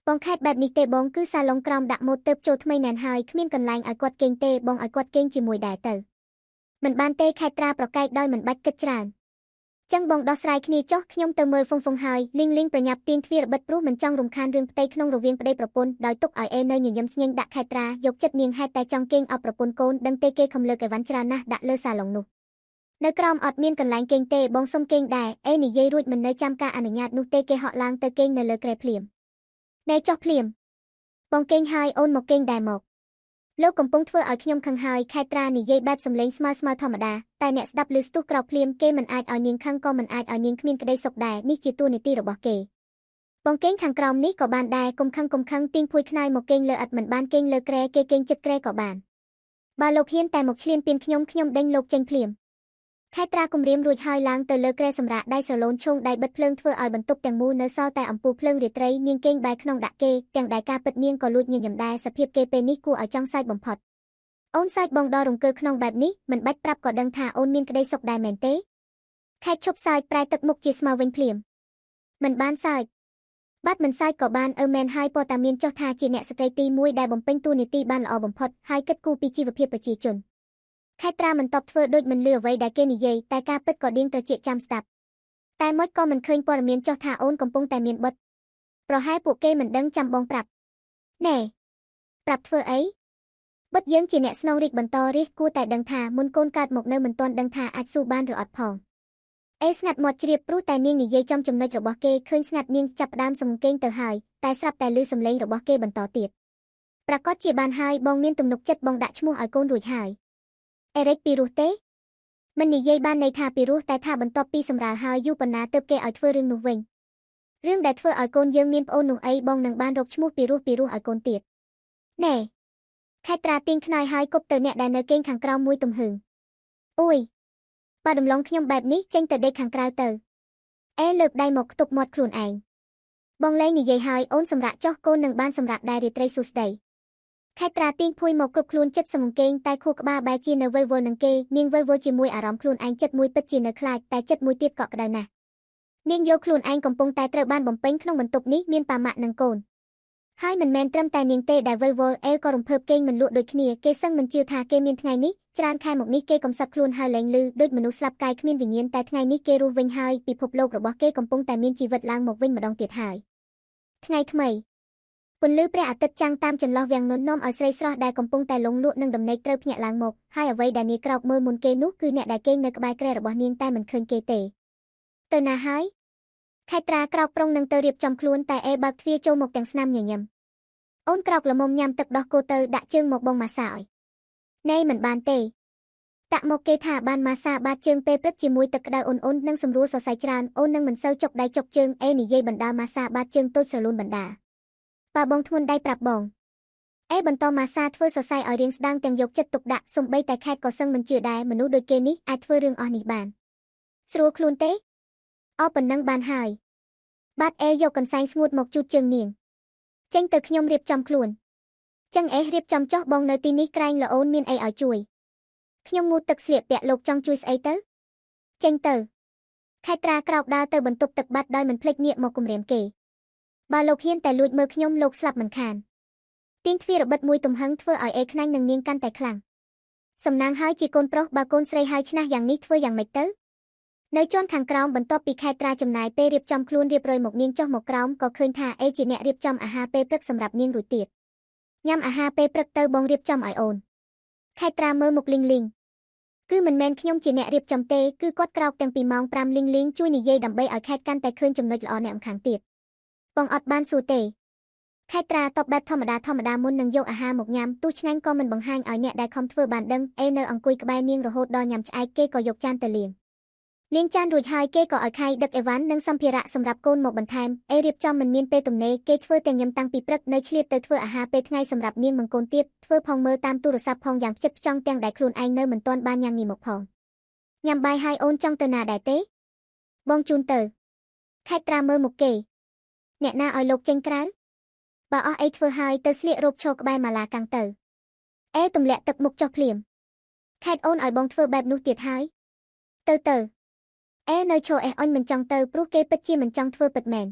បងខេតបែបនេះទេបងគឺសាឡុងក្រោមដាក់ម៉ូតទៅចូលថ្មីណែនហើយគ្មានកន្លែងឲ្យគាត់គេងទេបងឲ្យគាត់គេងជាមួយដែរទៅមិនបានទេខេតត្រាប្រកែកដោយមិនបាច់គិតច្រើនចឹងបងដោះស្រាយគ្នាចុះខ្ញុំទៅមើលហ្វុងហើយលីងប្រញាប់ទាញទ្វាររបិទព្រោះមិនចង់រំខានរឿងផ្ទៃក្នុងរវាងប្តីប្រពន្ធដោយទុកឲ្យនៅញញឹមស្ញែងដាក់ខេតត្រាយកចិត្តនាងហេតុតែចង់គេងអបប្រពន្ធកូនដឹងទេគេខំលើកអីវ៉ាន់ច្រើនណាស់ដាក់លើសាឡុងនោះ នៅក្រោមអត់មានកន្លែងគេងទេបងសុំគេងដែរអេនិយាយរួចមិននៅចាំការអនុញ្ញាតនោះទេគេហក់ឡើងទៅគេងនៅលើគ្រែភ្លាមណែចុះភ្លាមបងគេងហើយអូនមកគេងដែរមកលោកកំពុងធ្វើឲ្យខ្ញុំខឹងហើយខេត្រានិយាយបែបសម្លេងស្មើធម្មតាតែអ្នកស្ដាប់ឮស្ទុះក្រោកភ្លាមគេមិនអាចឲ្យនាងខឹងក៏មិនអាចឲ្យនាងគ្មានក្តីសុខដែរនេះជាតួនាទីរបស់គេបងគេងខាងក្រោមនេះក៏បានដែរកុំខឹងទាញភួយខ្នាយមកគេងលើឥដ្ឋមិនបានគេងលើគ្រែគេគេងចិត្តគ្រែក៏បានបើលោកហ៊ានតែមកឈ្លានពានខ្ញុំដេញលោកចេញភ្លាមខេត្រាគំរាមរួចហើយឡើងទៅលើគ្រែសម្រាប់ដៃស្រឡូនឈោងដៃបិទភ្លើងធ្វើឲ្យបន្ទប់ទាំងមូលនៅសល់តែអំពូលភ្លើងរាត្រីនាងគេងបែរក្នុងដាក់គេទាំងដែលការពិតនាងក៏លួចញញឹមដែរសភាពគេពេលនេះគួរឲ្យចង់សើចបំផុតអូនសើចបងដល់រង្គើក្នុងបែបនេះមិនបាច់ប្រាប់ក៏ដឹងថាអូនមានក្តីសុខដែរមែនទេខេតឈប់សើចប្រែទឹកមុខជាស្មើវិញភ្លាមមិនបានសើចបាត់មិនសើចក៏បានមែនហើយពតាមានចោះថាជាអ្នកស្ត្រីទី1ដែលបំពេញតួនាទីបានល្អបំផុតហើយគិតគូរពីជីវភាពប្រជាជនខេត្រាមិនតបធ្វើដូចមិនលឺអ្វីដែលគេនិយាយតែការពិតក៏ដៀងត្រជាក់ចាំស្ដាប់តែមិនក៏មិនឃើញព័ត៌មានចោះថាអូនកំពុងតែមានបុត្រប្រហែលពួកគេមិនដឹងចាំបងប្រាប់ណែប្រាប់ធ្វើអីបុត្រយើងជាអ្នកស្នងរាជបន្តរាជគួរតែដឹងថាមុនកូនកើតមកនៅមិនទាន់ដឹងថាអាចស៊ូបានឬអត់ផងស្ងាត់មាត់ជ្រាបព្រោះតែនាងនិយាយចំចំណុចរបស់គេឃើញស្ងាត់នាងចាប់ផ្ដើមសង្កេងទៅហើយតែស្រាប់តែឮសំឡេងរបស់គេបន្តទៀតប្រកាសជាបានហើយបងមានទំនុកចិត្តបងដាក់ឈ្មោះឲ្យកូនរួចហើយអេរិចពីរោះទេមិននិយាយបានន័យថាពីរោះតែថាបន្ទាប់ពីសម្រាលហើយយូរប៉ុណ្ណាទើបគេឲ្យធ្វើរឿងនោះវិញរឿងដែលធ្វើឲ្យកូនយើងមានប្អូននោះអីបងនឹងបានរកឈ្មោះពីរោះឲ្យកូនទៀតណែខេត្រាទាញខ្នើយហើយគប់ទៅអ្នកដែលនៅគេងខាងក្រោមមួយទំហឹងអួយបើដំឡងខ្ញុំបែបនេះចេញទៅដេកខាងក្រៅទៅលើកដៃមកខ្ទប់មាត់ខ្លួនឯងបងលែងនិយាយហើយអូនសម្រាប់ចោះកូននឹងបានសម្រាប់ដែររាត្រីសួស្ដីខេត្រាទាញភួយមកគ្រប់ខ្លួនចិត្តសង្កេងតែខួរក្បាលបែរជានៅវិលវល់នឹងគេនាងវិលវល់ជាមួយអារម្មណ៍ខ្លួនឯងចិត្តមួយពិតជានៅខ្លាចតែចិត្តមួយទៀតក៏ក្តៅណាស់នាងយកខ្លួនឯងកំពុងតែត្រូវបានបំពេញក្នុងបន្ទប់នេះមានប៉ាម៉ាក់និងកូនហើយមិនមែនត្រឹមតែនាងទេដែលវិលវល់ក៏រំភើបគេងមិនលក់ដូចគ្នាគេសឹងមិនជឿថាគេមានថ្ងៃនេះច្រើនខែមកនេះគេកំសត់ខ្លួនហើយលែងលឺដូចមនុស្សស្លាប់កាយគ្មានវិញ្ញាណតែថ្ងៃនេះគេរស់វិញហើយពិភពលោករបស់គេកំពុងតែមានជីវិតឡើងមកវិញម្ដងទៀតហើយថ្ងៃថ្មីពន្លឺព្រះអាទិត្យចាំងតាមចន្លោះវាំងនន់នាំឲ្យស្រីស្រស់ដែលកំពុងតែលងលក់នឹងដំណេកត្រូវភ្ញាក់ឡើងមកហើយអ្វីដែលនាងក្រោកមើលមុនគេនោះគឺអ្នកដែលគេងនៅក្បែរគ្រែរបស់នាងតែមិនឃើញគេទេទៅណាហើយខេត្រាក្រោកប្រុងនឹងទៅរៀបចំខ្លួនតែបើកទ្វារចូលមកទាំងស្នាមញញឹមអូនក្រោកល្មមញ៉ាំទឹកដោះគោទៅដាក់ជើងមកបងម៉ាសាឲ្យណែមិនបានទេតាក់មកគេថាបានម៉ាសាបាតជើងពេលព្រឹកជាមួយទឹកក្តៅអូននឹងសម្រួលសរសៃច្រើនអូននឹងមិនសូវចុកដៃចុកជើងនិយាយបណ្ដាម៉ាសាបាតជើងតូចស្រលូនបណ្ដាប៉ាបងធ្ងន់ដៃប្រាប់បងបន្តម៉ាសាធ្វើសរសៃឲ្យរៀងស្ដាងទាំងយកចិត្តទុកដាក់សំបីតែខេតក៏សឹងមិនជឿដែរមនុស្សដូចគេនេះអាចធ្វើរឿងអស់នេះបានស្រួលខ្លួនទេប៉ុណ្ណឹងបានហើយបាទយកកន្សែងស្ងួតមកជូតជើងនាងចេញទៅខ្ញុំរៀបចំខ្លួនចឹងរៀបចំចុះបងនៅទីនេះក្រែងល្អូនមានអីឲ្យជួយខ្ញុំងូតទឹកស្លៀកពាក់លោកចង់ជួយស្អីទៅចេញទៅខេត្រាក្រោកដើរទៅបន្ទប់ទឹកបាត់ដោយមិនភ្លេចងាកមកគំរាមគេបើលោកហ៊ានតែលួចមើលខ្ញុំលោកស្លាប់មិនខានទាញទ្វាររបិទមួយទំហឹងធ្វើឲ្យខ្នាញ់នឹងនាងកាន់តែខ្លាំងសំណាងហើយជាកូនប្រុសបើកូនស្រីហើយឆ្នះយ៉ាងនេះធ្វើយ៉ាងម៉េចទៅនៅជាន់ខាងក្រោមបន្ទាប់ពីខេត្រាចំណាយពេលរៀបចំខ្លួនរៀបរយមកនាងចុះមកក្រោមក៏ឃើញថាជាអ្នករៀបចំអាហារពេលព្រឹកសម្រាប់នាងរួចទៀតញ៉ាំអាហារពេលព្រឹកទៅបងរៀបចំឲ្យអូនខេត្រាមើលមុខលីងគឺមិនមែនខ្ញុំជាអ្នករៀបចំទេគឺគាត់ក្រោកទាំងពីម៉ោង5លីងជួយនិយាយដើម្បីឲ្យខេតកាន់តែឃើញចំណុចល្អអ្នកម្ខាងទៀតបងអត់បានសួរទេខេត្រាតបបែបធម្មតាមុននឹងយកអាហារមកញ៉ាំទោះឆ្ងាញ់ក៏មិនបង្ហាញឲ្យអ្នកដែលខំធ្វើបានដឹងនៅអង្គុយក្បែរនាងរហូតដល់ញ៉ាំឆ្អែតគេក៏យកចានទៅលាងចានរួចហើយគេក៏ឲ្យខៃដឹកអីវ៉ាន់និងសម្ភារៈសម្រាប់កូនមកបន្ថែមរៀបចំមិនមានពេលទំនេរគេធ្វើទាំងញ៉ាំតាំងពីព្រឹកនៅឆ្លៀតទៅធ្វើអាហារពេលថ្ងៃសម្រាប់នាងមកកូនទៀតធ្វើផងមើលតាមទូរស័ព្ទផងយ៉ាងផ្ចិតផ្ចង់ទាំងដែលខ្លួនឯងនៅមិនទាន់បានញ៉ាំនេះមកផងញ៉ាំបាយហើយអូនចង់ទៅណាដែរទេបងជូនទៅខេត្រាមើលមុខគេអ្នកណាឲ្យលោកចេញក្រៅបើអស់អីធ្វើហើយទៅស្លៀករ៉ូបឈរក្បែរម៉ាឡាកាំងទៅទម្លាក់ទឹកមុខចុះភ្លាមខេតអូនឲ្យបងធ្វើបែបនោះទៀតហើយទៅនៅឈរអញមិនចង់ទៅព្រោះគេពិតជាមិនចង់ធ្វើពិតមែន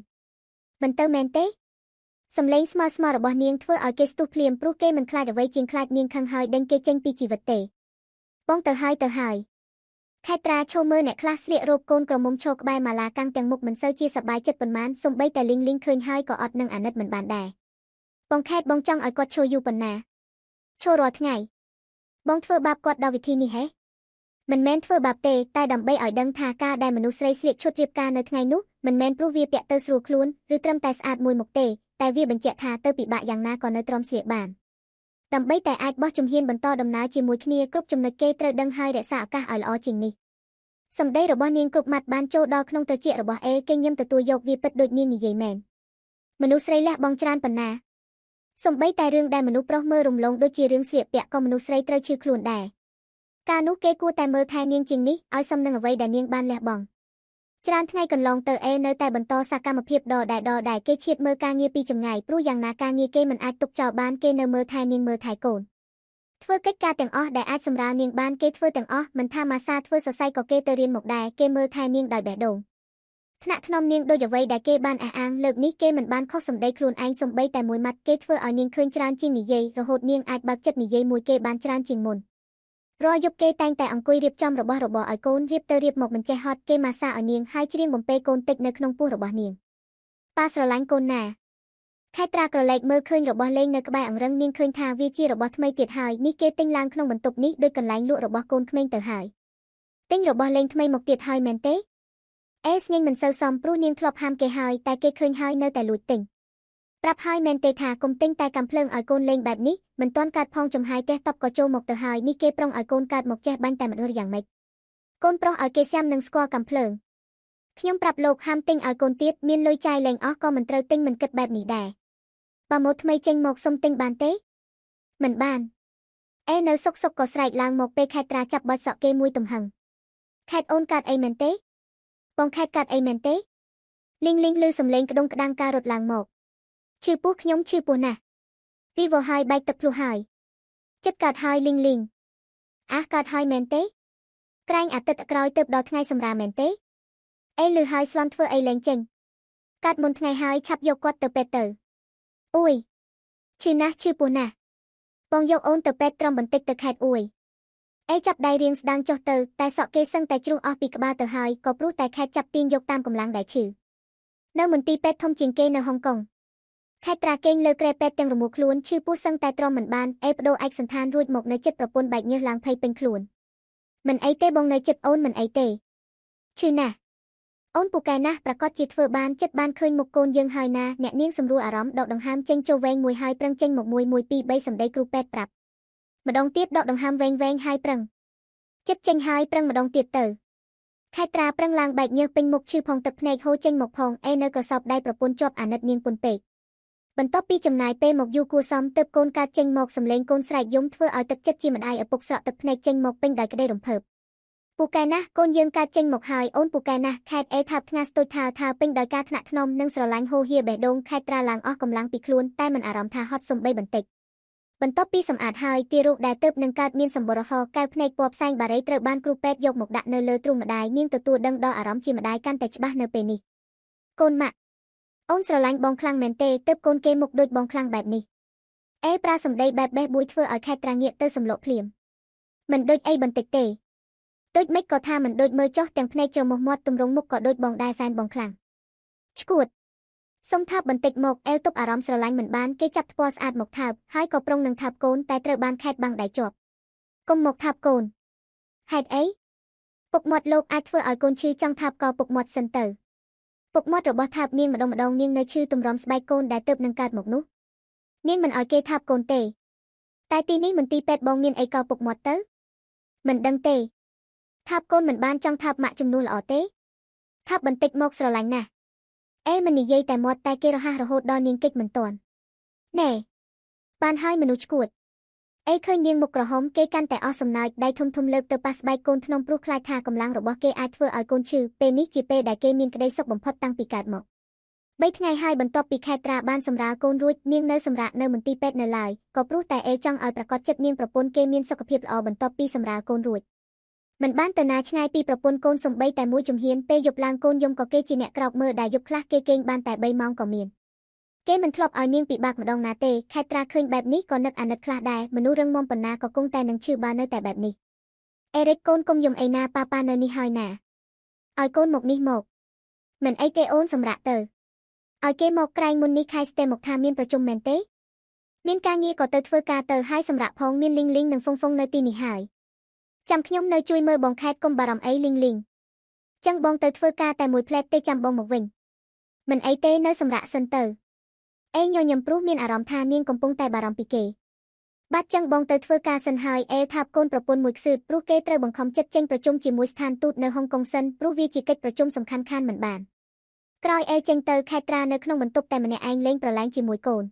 មិនទៅមែនទេសំឡេងស្មើរបស់នាងធ្វើឲ្យគេស្ទុះភ្លាមព្រោះគេមិនខ្លាចអ្វីជាងខ្លាចនាងខឹងហើយដេញគេចេញពីជីវិតទេបងទៅហើយខេត្រាឈោមើលអ្នកខ្លះស្លៀករ៉ូបកូនក្រមុំឈរក្បែរម៉ាឡាកាំងទាំងមុខមិនសូវជាសប្បាយចិត្តប៉ុន្មានសំបីតែលីងឃើញហើយក៏អត់នឹងអាណិតមិនបានដែរបងខេតបងចង់ឲ្យគាត់ឈរយូរប៉ុណ្ណាឈររាល់ថ្ងៃបងធ្វើបាបគាត់ដល់វិធីនេះហេ មិនមែនធ្វើបាបទេតែដើម្បីឲ្យដឹងថាការដែលមនុស្សស្រីស្លៀកឈុតរៀបការនៅថ្ងៃនោះមិនមែនព្រោះវាពាក់ទៅស្រួលខ្លួនឬត្រឹមតែស្អាតមួយមុខទេតែវាបញ្ជាក់ថាទៅពិបាកយ៉ាងណាក៏នៅទ្រាំស្លៀកបានដើម្បីតែអាចបោះជំហានបន្តដំណើរជាមួយគ្នាគ្រប់ចំណុចគេត្រូវដឹងហើយរក្សាឱកាសឲ្យល្អជាងនេះសម្ដីរបស់នាងគ្រប់ម៉ាត់បានចូលដល់ក្នុងត្រចៀករបស់អេគេញឹមទទួលយកវាពិតដូចនាងនិយាយមែនមនុស្សស្រីលះបង់ច្រើនប៉ុណ្ណាសំបីតែរឿងដែលមនុស្សប្រុសមើលរំលងដូចជារឿងស្លៀកពាក់ក៏មនុស្សស្រីត្រូវឈឺខ្លួនដែរកាលនោះគេគួរតែមើលថែនាងជាងនេះឲ្យសមនឹងអ្វីដែលនាងបានលះបង់ច្រើនថ្ងៃកន្លងទៅអេនៅតែបន្តសកម្មភាពដដែលគេឈៀតមើលការងារពីចម្ងាយព្រោះយ៉ាងណាការងារគេមិនអាចទុកចោលបានគេនៅមើលថែនាងមើលថែកូនធ្វើកិច្ចការទាំងអស់ដែលអាចសម្រាលនាងបានគេធ្វើទាំងអស់មិនថាម៉ាសាធ្វើសរសៃក៏គេទៅរៀនមកដែរគេមើលថែនាងដោយបេះដូងថ្នាក់ថ្នមនាងដូចអ្វីដែលគេបានអះអាងលើកនេះគេមិនបានខុសសម្ដីខ្លួនឯងសំបីតែមួយម៉ាត់គេធ្វើឲ្យនាងឃើញច្រើនជាងនិយាយរហូតនាងអាចបើកចិត្តនិយាយមួយគេបានច្រើនជាងមុនរាល់យប់គេតែងតែអង្គុយរៀបចំរបស់របរឲ្យកូនរៀបទៅរៀបមកមិនចេះហត់គេម៉ាសាឲ្យនាងហើយច្រៀងបំពេកូនតិចនៅក្នុងពោះរបស់នាងប៉ាស្រឡាញ់កូនណាខេត្រាក្រឡេកមើលឃើញរបស់លេងនៅក្បែរអង្រឹងនាងឃើញថាវាជារបស់ថ្មីទៀតហើយនេះគេទិញឡើងក្នុងបន្ទប់នេះដូចកន្លែងលក់របស់កូនក្មេងទៅហើយទិញរបស់លេងថ្មីមកទៀតហើយមែនទេអេស្ងេងមិនសូវសមព្រោះនាងធ្លាប់ហាមគេហើយតែគេឃើញហើយនៅតែលួចទិញប្រាប់ហើយមែនទេថាកុំទិញតែកាំភ្លើងឲ្យកូនលេងបែបនេះមិនទាន់កើតផងចំហាយទេតបក៏ចូលមកទៅហើយនេះគេប្រុងឲ្យកូនកើតមកចេះបាញ់តែម្ដងយ៉ាងម៉េចកូនប្រុសឲ្យគេស្យាមនឹងស្គាល់កាំភ្លើងខ្ញុំប្រាប់លោកហាមទិញឲ្យកូនទៀតមានលុយចាយលេងអស់ក៏មិនត្រូវទិញមិនគិតបែបនេះដែរបើម៉ូតថ្មីចេញមកសុំទិញបានទេមិនបានអេនៅសុកក៏ស្រែកឡើងមកពេលខេតត្រាចាប់បាច់សក់គេមួយទំហឹងខេតអូនកើតអីមែនទេបងខេតកើតអីមែនទេលីងឮសំឡេងក្ដុងក្ដាំងការរត់ឡើងមកឈឺពោះខ្ញុំឈឺពោះណាស់ពីវហើយបែកទឹកភ្លោះហើយចិត្តកើតហើយលីងអះកើតហើយមែនទេក្រែងអាទិត្យក្រោយទៅដល់ថ្ងៃសម្រាមែនទេអេឮហើយស្លន់ធ្វើអីលែងចេញកើតមុនថ្ងៃហើយឆាប់យកគាត់ទៅពេទ្យទៅអួយឈឺណាស់ឈឺពោះណាស់បងយកអូនទៅពេទ្យត្រឹមបន្តិចទៅខេតអួយអេចាប់ដៃរៀងស្ដាងចុះទៅតែសក់គេសឹងតែជ្រុះអស់ពីក្បាលទៅហើយក៏ព្រោះតែខេតចាប់ទាញយកតាមកម្លាំងដែលឈឺនៅមន្ទីរពេទ្យធំជាងគេនៅហុងកុងខេតត្រាគេងលើក្រែពេទ្យទាំងរមួលខ្លួនឈឺពោះសឹងតែទ្រាំមិនបានអេបដូរឯកសន្តានរួចមកនៅចិត្តប្រពន្ធបែកញើសឡើងភ័យពេញខ្លួនមិនអីទេបងនៅចិត្តអូនមិនអីទេឈឺណាស់អូនពូកែណាស់ប្រកាសជាធ្វើបានចិត្តបានឃើញមុខកូនយើងហើយណាអ្នកនាងសម្រួលអារម្មណ៍ដកដង្ហើមចេញចូលវែងមួយហើយប្រឹងចេញមក1 2 3សម្ដីគ្រូពេទ្យប្រាប់ម្ដងទៀតដកដង្ហើមវែងហើយប្រឹងចិត្តចេញហើយប្រឹងម្ដងទៀតទៅខេត្រាប្រឹងឡើងបែកញើសពេញមុខឈឺផងទឹកភ្នែកហូរចេញមកផងអេនៅក្រសោបដៃប្រពន្ធជាប់អាណិតនាងពុនពេកបន្ទាប់ពីចំណាយពេលមកយូរគួរសមទើបកូនកើតចេញមកសម្លេងកូនស្រែកយំធ្វើឲ្យទឹកចិត្តជាម្ដាយឪពុកស្រក់ទឹកភ្នែកចេញមកពេញដោយក្តីរំភើបពូកែណាស់កូនយើងកើតចេញមកហើយអូនពូកែណាស់ខេតអេថាប់ថ្ងាសស្ទូចថាពេញដោយការថ្នាក់ថ្នមនិងស្រឡាញ់ហូរហៀបេះដូងខេតត្រាឡើងអស់កម្លាំងពីខ្លួនតែមិនអារម្មណ៍ថាហត់សំបីបន្តិចបន្ទាប់ពីសម្អាតហើយទារកដែលទើបនឹងកើតមានសម្បុរហកែវភ្នែកពណ៌ផ្សែងបារីត្រូវបានគ្រូពេទ្យយកមកដាក់នៅលើទ្រូងម្ដាយនាងទទួលដឹងដល់អារម្មណ៍ជាម្ដាយកាន់តែច្បាស់នៅពេលនេះកូនម៉ាក់អូនស្រឡាញ់បងខ្លាំងមែនទេទើបកូនគេមុខដូចបងខ្លាំងបែបនេះអេប្រាសម្ដីបែបបេះបួយធ្វើឲ្យខេតត្រាងាកទៅសម្លក់ភ្លាមមិនដូចអីបន្តិចទេដូចមិនក៏ថាមិនដូចមើលចោះទាំងភ្នែកច្រមុះមាត់ទម្រង់មុខក៏ដូចបងដែរសែនបងខ្លាំងឈួតសុំថាបបន្តិចមកអេលទប់អារម្មណ៍ស្រឡាញ់មិនបានគេចាប់ថ្ពាល់ស្អាតមកថាបហើយក៏ប្រុងនឹងថាបកូនតែត្រូវបានខេតបាំងដៃជាប់កុំមកថាបកូនហេតុអីពុកមាត់លោកអាចធ្វើឲ្យកូនឈឺចង់ថាបក៏ពុកមាត់សិនទៅពុកមាត់របស់ថាបនាងម្ដងនាងនៅឈឺទម្រាំស្បែកកូនដែលទើបនឹងកើតមកនោះនាងមិនឲ្យគេថាបកូនទេតែទីនេះមន្ទីរពេទ្យបងមានអីក៏ពុកមាត់ទៅមិនដឹងទេថាបកូនមិនបានចង់ថាបម៉ាក់ជំនួសល្អទេថាបបន្តិចមកស្រឡាញ់ណាស់អេមិននិយាយតែមាត់តែគេរហ័សរហូតដល់នាងកិច្ចមិនទាន់ណែបានហើយមនុស្សឈួតអេឃើញនាងមុខក្រហមគេកាន់តែអស់សំណើចដៃធំលើកទៅប៉ះស្បែកកូនក្នុងព្រោះខ្លាចថាកម្លាំងរបស់គេអាចធ្វើឲ្យកូនឈឺពេលនេះជាពេលដែលគេមានក្តីសុខបំផុតតាំងពីកើតមក3ថ្ងៃហើយបន្ទាប់ពីខេត្រាបានសម្រាលកូនរួចនាងនៅសម្រាកនៅមន្ទីរពេទ្យនៅឡើយក៏ព្រោះតែអេចង់ឲ្យប្រកាសចិត្តនាងប្រពន្ធគេមានសុខភាពល្អបន្ទាប់ពីសម្រាលកូនរួចមិនបានទៅណាឆ្ងាយពីប្រពន្ធកូនសំបីតែមួយជំហានពេលយប់ឡើងកូនយំក៏គេជាអ្នកក្រោកមើលដែលយប់ខ្លះគេគេងបានតែ3ម៉ោងក៏មានគេមិនធ្លាប់ឲ្យនាងពិបាកម្ដងណាទេខេត្រាឃើញបែបនេះក៏នឹកអាណិតខ្លះដែរមនុស្សរឹងមាំប៉ុណ្ណាក៏គង់តែនឹងឈឺបើនៅតែបែបនេះអេរិកកូនកុំយំអីណាប៉ានៅនេះហើយណាឲ្យកូនមកនេះមកមិនអីទេអូនសម្រាប់ទៅឲ្យគេមកក្រែងមុននេះខែស្ទែមកថាមានប្រជុំមែនទេមានការងារក៏ទៅធ្វើការទៅហើយសម្រាប់ផងមានលីងនិងហ្វុងនៅទីនេះហើយ ចាំខ្ញុំនៅជួយមើលបងខេតកុំបារម្ភអីលីងលីងចឹងបងទៅធ្វើការតែមួយផ្លែតទេចាំបងមកវិញមិនអីទេនៅសម្រាប់សិនទៅអេញញឹមព្រោះមានអារម្មណ៍ថានាងកំពុងតែបារម្ភពីគេបាត់ចឹងបងទៅធ្វើការសិនហើយអេថាបកូនប្រពន្ធមួយខ្សឺព្រោះគេត្រូវបង្ខំចិត្តចេញប្រជុំជាមួយស្ថានទូតនៅហុងកុងសិនព្រោះវាជាកិច្ចប្រជុំសំខាន់ខានមិនបានក្រោយអេចេញទៅខេតត្រានៅក្នុងបន្ទប់តែម្នាក់ឯងលេងប្រឡែងជាមួយកូន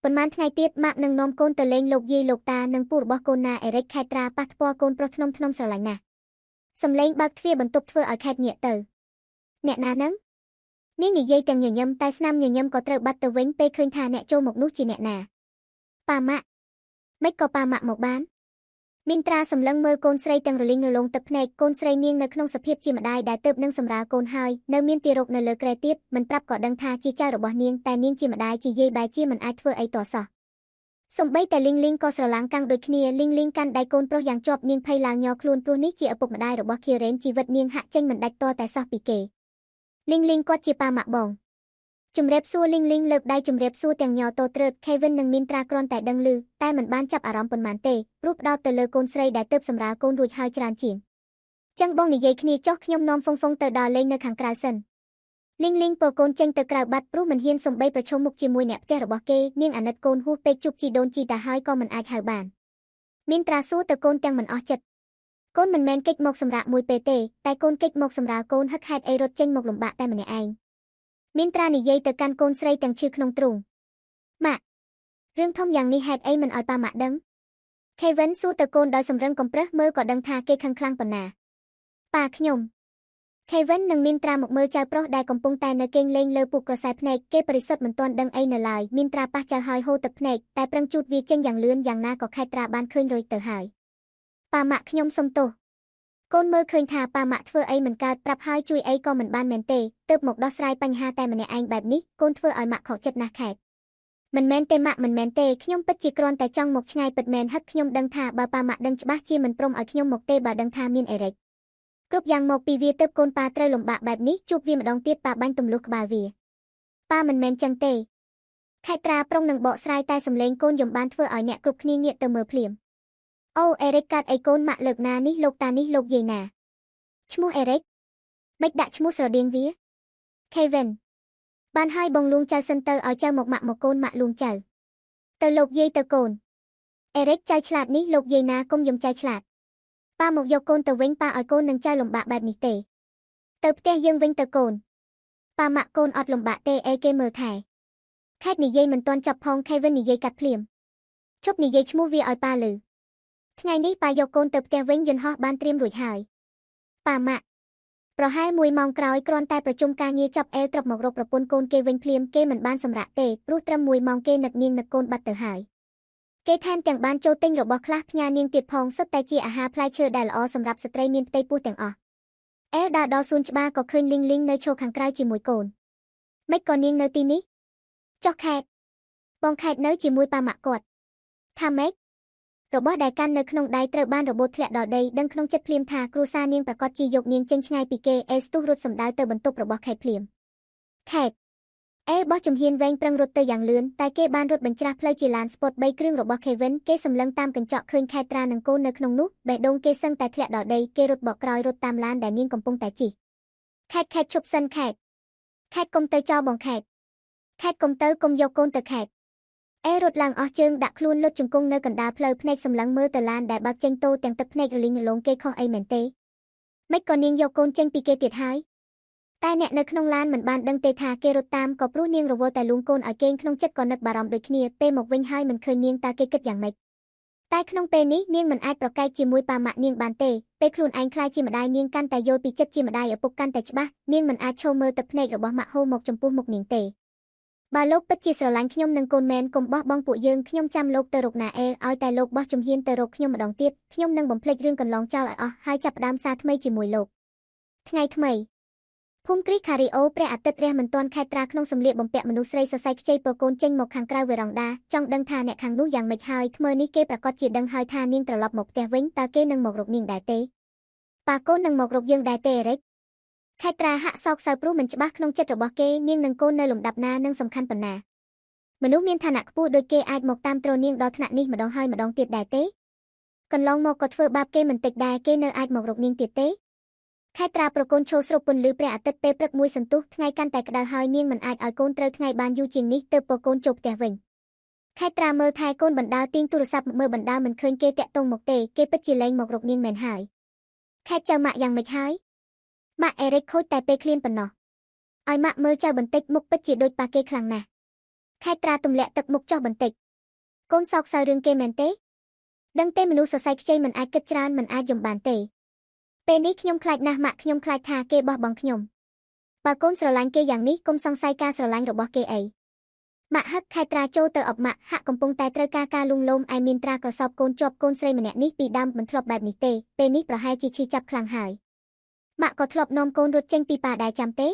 ប៉ុន្មានថ្ងៃទៀតម៉ាក់នឹងនាំកូនទៅលេងលោកយាយលោកតានិងពូរបស់កូនណាអេរិចខេតត្រាប៉ះថ្ពាល់កូនប្រុសថ្នមស្រឡាញ់ណាស់សំឡេងបើកទ្វារបន្ទប់ធ្វើឲ្យខេតញាក់ទៅអ្នកណាហ្នឹងនាងនិយាយទាំងញញឹមតែស្នាមញញឹមក៏ត្រូវបាត់ទៅវិញពេលឃើញថាអ្នកចូលមកនោះជាអ្នកណាប៉ាម៉ាក់មិនក៏ប៉ាម៉ាក់មកបានមីនត្រាសម្លឹងមើលកូនស្រីទាំងរលីងរលងទឹកភ្នែកកូនស្រីនាងនៅក្នុងសភាពជាម្ដាយដែលទើបនឹងសម្រាលកូនហើយនៅមានទារកនៅលើក្រែទៀតមិនប្រាប់ក៏ដឹងថាជាចៅរបស់នាងតែនាងជាម្ដាយជាយាយបែជាមិនអាចធ្វើអីតសោះសំបីតែលីងលីងក៏ស្រឡាំងកាំងដូចគ្នាលីងលីងកាន់ដៃកូនប្រុសយ៉ាងជាប់នាងភ័យឡើងញ័រខ្លួនព្រោះនេះជាឪពុកម្ដាយរបស់ឃីរ៉េនជីវិតនាងហាក់ចេញមិនដាច់តតែសោះពីគេលីងលីងគាត់ជាប៉ាម៉ាក់បងជំរាបសួរលីងលីងលើកដៃជំរាបសួរទាំងញ័រតូត្រើតខេវិននិងមីនត្រាគ្រាន់តែដឹងឮតែមិនបានចាប់អារម្មណ៍ប៉ុន្មានទេព្រោះផ្ដោតទៅលើកូនស្រីដែលទើបសម្រាលកូនរួចហើយច្រើនជាងចឹងបងនិយាយគ្នាចុះខ្ញុំនាំហ្វុងទៅដល់លេងនៅខាងក្រៅសិនលីងលីងពើកូនចេញទៅក្រៅបាត់ព្រោះមិនហ៊ានសំបីប្រឈមមុខជាមួយអ្នកផ្ទះរបស់គេនាងអាណិតកូនហួសពេកជប់ជីដូនជីតាហើយក៏មិនអាចហៅបានមីនត្រាសួរទៅកូនទាំងមិនអស់ចិត្តកូនមិនមែនកិច្ចមកសម្រាប់មួយពេលទេតែកូនកិច្ចមកសម្រាលកូនហឹកហេតុអីរត់ចេញមកលំបាកតែម្នាក់ឯងមីនត្រានិយាយទៅកាន់កូនស្រីទាំងឈឺក្នុងទ្រូងម៉ាក់រឿងធំយ៉ាងនេះហេតុអីមិនឲ្យប៉ាម៉ាក់ដឹងខេវិនសួរទៅកូនដោយសម្រឹងកំប្រឹសមើលក៏ដឹងថាគេខឹងខ្លាំងប៉ុណ្ណាប៉ាខ្ញុំខេវិននិងមីនត្រាមកមើលចៅប្រុសដែលកំពុងតែនៅគេងលេងលើពូកក្រសែភ្នែកគេបរិសុទ្ធមិនទាន់ដឹងអីនៅឡើយមីនត្រាប៉ះចៅហើយហូរទឹកភ្នែកតែប្រឹងជូតវាចេញយ៉ាងលឿនយ៉ាងណាក៏ខេតត្រាបានឃើញរុយទៅហើយប៉ាម៉ាក់ខ្ញុំសុំទោសកូនមើលឃើញថាប៉ាម៉ាក់ធ្វើអីមិនកើតប្រាប់ហើយជួយអីក៏មិនបានមែនទេទើបមកដោះស្រាយបញ្ហាតែម្នាក់ឯងបែបនេះកូនធ្វើឲ្យម៉ាក់ខកចិត្តណាស់ខេតមិនមែនទេម៉ាក់មិនមែនទេខ្ញុំពិតជាគ្រាន់តែចង់មកឆ្ងាយពិតមែនហឹកខ្ញុំដឹងថាបើប៉ាម៉ាក់ដឹងច្បាស់ជាមិនព្រមឲ្យខ្ញុំមកទេបើដឹងថាមានអេរិចគ្រប់យ៉ាងមកពីវាទើបកូនប៉ាត្រូវលំបាកបែបនេះជួបវាម្ដងទៀតប៉ាបាញ់ទម្លុះក្បាលវាប៉ាមិនមែនចឹងទេខេតត្រាប្រុងនឹងបកស្រាយតែសំឡេងកូនយំបានធ្វើឲ្យអ្នកគ្រប់គ្នាងាកទៅមើលភ្លាមអូអេរិចកាត់អីកូនម៉ាក់លើកណានេះលោកតានេះលោកយាយណាឈ្មោះអេរិចមិនដាក់ឈ្មោះស្រដៀងវាខេវិនបានហើយបងលួងចៅសិនទៅឲ្យចៅមកម៉ាក់មកកូនម៉ាក់លួងចៅទៅលោកយាយទៅកូនអេរិចចៅឆ្លាតនេះលោកយាយណាកុំយំចៅឆ្លាតប៉ាមកយកកូនទៅវិញប៉ាឲ្យកូននឹងចៅលំបាកបែបនេះទេទៅផ្ទះយើងវិញទៅកូនប៉ាម៉ាក់កូនអត់លំបាកទេអីគេមើលថែខេតនិយាយមិនទាន់ចប់ផងខេវិននិយាយកាត់ភ្លាមឈប់និយាយឈ្មោះវាឲ្យប៉ាឮថ្ងៃនេះប៉ាយកកូនទៅផ្ទះវិញយន្តហោះបានត្រៀមរួចហើយប៉ាម៉ាក់ប្រហែល1ម៉ោងក្រោយគ្រាន់តែប្រជុំការងារចប់អេលត្រប់មករកប្រពន្ធកូនគេវិញភ្លាមគេមិនបានសម្រាកទេព្រោះត្រឹម1ម៉ោងគេនឹកនាងនឹកកូនបាត់ទៅហើយគេថែមទាំងបានចូលទិញរបស់ខ្លះផ្ញើនាងទៀតផងសុទ្ធតែជាអាហារផ្លែឈើដែលល្អសម្រាប់ស្ត្រីមានផ្ទៃពោះទាំងអស់អេលដើរដល់សួនច្បារក៏ឃើញលីងលីងនៅឈរខាងក្រៅជាមួយកូនមិនក៏នាងនៅទីនេះចុះខេតបងខេតនៅជាមួយប៉ាម៉ាក់គាត់ថាម៉េចរបស់ដែលកាន់នៅក្នុងដៃត្រូវបានរបូតធ្លាក់ដល់ដីដឹងក្នុងចិត្តភ្លាមថាគ្រួសារនាងប្រកាសជាយកនាងចេញឆ្ងាយពីគេអេស្ទុះរត់សម្ដៅទៅបន្ទប់របស់ខេតភ្លាមខេតអេបោះជំហានវែងប្រឹងរត់ទៅយ៉ាងលឿនតែគេបានរត់បញ្ច្រាស់ផ្លូវជាឡានស្ពត3គ្រឿងរបស់ខេវិនគេសម្លឹងតាមកញ្ចក់ឃើញខេតត្រានិងកូននៅក្នុងនោះបេះដូងគេសឹងតែធ្លាក់ដល់ដីគេរត់បកក្រោយរត់តាមឡានដែលនាងកំពុងតែជិះខេតឈប់សិនខេតកុំទៅចោលបងខេតកុំទៅកុំយកកូនទៅខេតអេរត់ឡើងអស់ជើងដាក់ខ្លួនលុតជង្គង់នៅកណ្ដាលផ្លូវភ្នែកសម្លឹងមើលទៅឡានដែលបើកចេញតូទាំងទឹកភ្នែករលីងរលងគេខុសអីមែនទេមិនក៏នាងយកកូនចេញពីគេទៀតហើយតែអ្នកនៅក្នុងឡានមិនបានដឹងទេថាគេរត់តាមក៏ព្រោះនាងរវល់តែលួងកូនឲ្យគេងក្នុងចិត្តក៏នឹកបារម្ភដូចគ្នាពេលមកវិញហើយមិនឃើញនាងតើគេគិតយ៉ាងម៉េចតែក្នុងពេលនេះនាងមិនអាចប្រកែកជាមួយប៉ាម៉ាក់នាងបានទេពេលខ្លួនឯងខ្លាចជាម្ដាយនាងកាន់តែយល់ពីចិត្តជាម្ដាយឪពុកកាន់តែច្បាស់នាងមិនអាចឈរមើលទឹកភ្នែករបស់ម៉ាក់ហូរមកចំពោះមុខនាងទេបើលោកពិតជាស្រឡាញ់ខ្ញុំនិងកូនមែនកុំបោះបង់ពួកយើងខ្ញុំចាំលោកទៅរកណាអេលឲ្យតែលោកបោះជំហានទៅរកខ្ញុំម្ដងទៀតខ្ញុំនឹងបំភ្លេចរឿងកន្លងចោលឲ្យអស់ហើយចាប់ផ្ដើមសារថ្មីជាមួយលោកថ្ងៃថ្មីភូមិគ្រីខារីអូព្រះអាទិត្យរះមិនទាន់ខែត្រាក្នុងសម្លៀកបំពាក់មនុស្សស្រីសរសៃខ្ចីប្រកូនចេញមកខាងក្រៅវេរ៉ង់ដាចង់ដឹងថាអ្នកខាងនោះយ៉ាងម៉េចហើយថ្មើនេះគេប្រកាសជាដឹងហើយថានាងត្រឡប់មកផ្ទះវិញតើគេនឹងមករកនាងដែរទេប៉ាកូននឹងមករកយើងដែរទេអេរិចខេតត្រាហាក់សោកសៅព្រោះមិនច្បាស់ក្នុងចិត្តរបស់គេនាងនិងកូននៅលំដាប់ណានឹងសំខាន់ប៉ុណ្ណាមនុស្សមានឋានៈខ្ពស់ដូចគេអាចមកតាមទ្រនាងដល់ថ្នាក់នេះម្ដងហើយម្ដងទៀតដែរទេ កន្លងមកក៏ធ្វើបាបគេមិនតិចដែរគេនៅអាចមករកនាងទៀតទេខែត្រាប្រកូនឈោស្រូបពន្លឺព្រះអាទិត្យពេលព្រឹកមួយសន្ទុះថ្ងៃកាន់តែក្តៅហើយនាងមិនអាចឲ្យកូនត្រូវថ្ងៃបានយូរជាងនេះទើបប្រកូនចូលផ្ទះវិញខែត្រាមើលថែកូនបណ្ដាទាញទូរស័ព្ទមើលបណ្ដាមិនឃើញគេតាក់ទងមកទេគេពិតជាលែងមករកនាងមែនហើយខែចៅម៉ាក់យ៉ាងម៉េចហើយម៉ាក់អេរិកខូចតែពេលឃ្លានប៉ុណ្ណោះឲ្យម៉ាក់មើលចៅបន្តិចមុខពិតជាដូចប៉ាគេខ្លាំងណាស់ខែត្រាទម្លាក់ទឹកមុខចុះបន្តិចកូនសោកសៅរឿងគេមែនទេដឹងទេមនុស្សសរសៃខ្ចីមិនអាចគិតច្រើនមិនអាចយំបានទេពេលនេះខ្ញុំខ្លាចណាស់ម៉ាក់ខ្ញុំខ្លាចថាគេបោះបង់ខ្ញុំបើកូនស្រឡាញ់គេយ៉ាងនេះកុំសង្ស័យការស្រឡាញ់របស់គេអីម៉ាក់ហឹកខែត្រាចូលទៅអបម៉ាក់ហាក់កំពុងតែត្រូវការលួងលោមឯមានត្រាក្រសោបកូនជាប់កូនស្រីម្នាក់នេះពីដើមមិនធ្លាប់បែបនេះទេពេលនេះប្រហែលជាឈឺចាប់ខ្លាំងហើយម៉ាក់ក៏ធ្លាប់នាំកូនរត់ចេញពីប៉ាដែរចាំទេ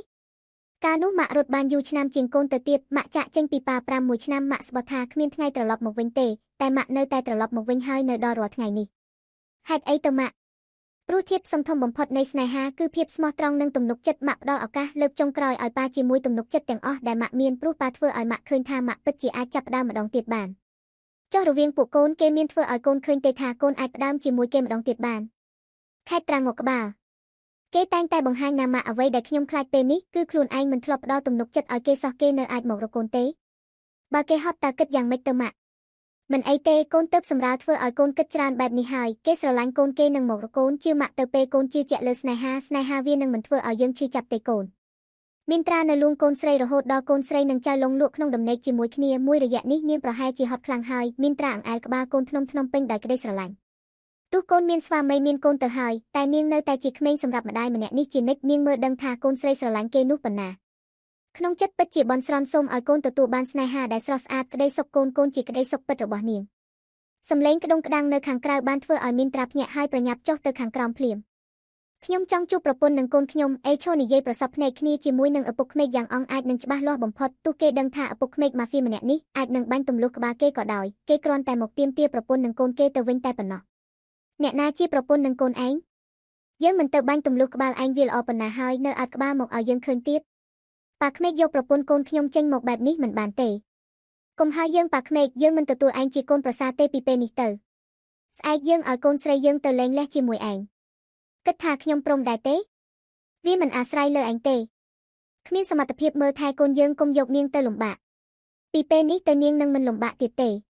កាលនោះម៉ាក់រត់បានយូរឆ្នាំជាងកូនទៅទៀតម៉ាក់ចាក់ចេញពីប៉ា6ឆ្នាំម៉ាក់ស្បត់ថាគ្មានថ្ងៃត្រឡប់មកវិញទេតែម៉ាក់នៅតែត្រឡប់មកវិញហើយនៅដល់រាល់ថ្ងៃនេះហេតុអីទៅម៉ាក់ព្រោះធៀបសំធំបំផុតនៃស្នេហាគឺភាពស្មោះត្រង់និងទំនុកចិត្តម៉ាក់ផ្ដល់ឱកាសលើកចុងក្រោយឲ្យប៉ាជាមួយទំនុកចិត្តទាំងអស់ដែលម៉ាក់មានព្រោះប៉ាធ្វើឲ្យម៉ាក់ឃើញថាម៉ាក់ពិតជាអាចចាប់ផ្ដើមម្ដងទៀតបានចុះរវាងពួកកូនគេមានធ្វើឲ្យកូនឃើញទេថាកូនអាចផ្ដើមជាមួយគេម្ដងទៀតបានខេត្តត្រាំងក់ក្បាលគេតែងតែបង្ហាញណាម៉ាក់អ្វីដែលខ្ញុំខ្លាចពេលនេះគឺខ្លួនឯងមិនធ្លាប់ផ្ដល់ទំនុកចិត្តឲ្យគេសោះគេនៅអាចមករកកូនទេបើគេហត់តើគិតយ៉ាងម៉េចទៅម៉ាក់មិនអីទេកូនទៅសម្រាប់ធ្វើឲ្យកូនគិតច្រើនបែបនេះហើយគេស្រឡាញ់កូនគេនឹងមករកកូនជឿម៉ាក់ទៅពេលកូនជឿជាក់លើស្នេហាវានឹងមិនធ្វើឲ្យយើងឈឺចាប់ទេកូនមានត្រានៅលួងកូនស្រីរហូតដល់កូនស្រីនឹងចៅលងលក់ក្នុងដំណេកជាមួយគ្នាមួយរយៈនេះនាងប្រហែលជាហត់ខ្លាំងហើយមានត្រាអង្អែលក្បាលកូនធ្នំពេញដោយក្តីស្រឡាញ់ទោះកូនមានស្វាមីមានកូនទៅហើយតែនាងនៅតែជាក្មេងសម្រាប់ម្ដាយម្នាក់នេះជានិច្ចនាងមើលដឹងថាកូនស្រីស្រឡាញ់គេនោះប៉ុណ្ណាក្នុងចិត្តពិតជាបន់ស្រន់សូមឲ្យកូនទទួលបានស្នេហាដែលស្រស់ស្អាតក្តីសុខកូនជាក្តីសុខពិតរបស់នាងសំឡេងក្ដុងក្ដាំងនៅខាងក្រៅបានធ្វើឲ្យមានត្រាភ្ញាក់ហើយប្រញាប់ចុះទៅខាងក្រោមភ្លាមខ្ញុំចង់ជួបប្រពន្ធនឹងកូនខ្ញុំអេឈរនិយាយប្រសពភ្នែកគ្នាជាមួយនឹងឪពុកក្មេកយ៉ាងអង់អាចនឹងច្បាស់លាស់បំផុតទោះគេដឹងថាឪពុកក្មេកម៉ាហ្វៀម្នាក់នេះអាចនឹងបាញ់ទម្លុះក្បាលគេក៏ដោយគេគ្រាន់តែមកទាមទារប្រពន្ធនឹងកូនគេទៅវិញតែប៉ុណ្ណោះអ្នកណាជាប្រពន្ធនឹងកូនឯងយើងមិនទៅបាញ់ទម្លុះក្បាលឯងវាល្អប៉ុណ្ណាហើយនៅអត់ក្បាលមកឲ្យយើងឃើញទៀតប៉ាក្មេកយកប្រពន្ធកូនខ្ញុំចេញមកបែបនេះមិនបានទេកុំឲ្យយើងប៉ាក្មេកយើងមិនទទួលឯងជាកូនប្រសារទេពីពេលនេះទៅស្អែកយើងឲ្យកូនស្រីយើងទៅលេងលះជាមួយឯងគិតថាខ្ញុំព្រមដែរទេវាមិនអាស្រ័យលើឯងទេគ្មានសមត្ថភាពមើលថែកូនយើងកុំយកនាងទៅលំបាកពីពេលនេះទៅនាងនឹងមិនលំបាកទៀតទេ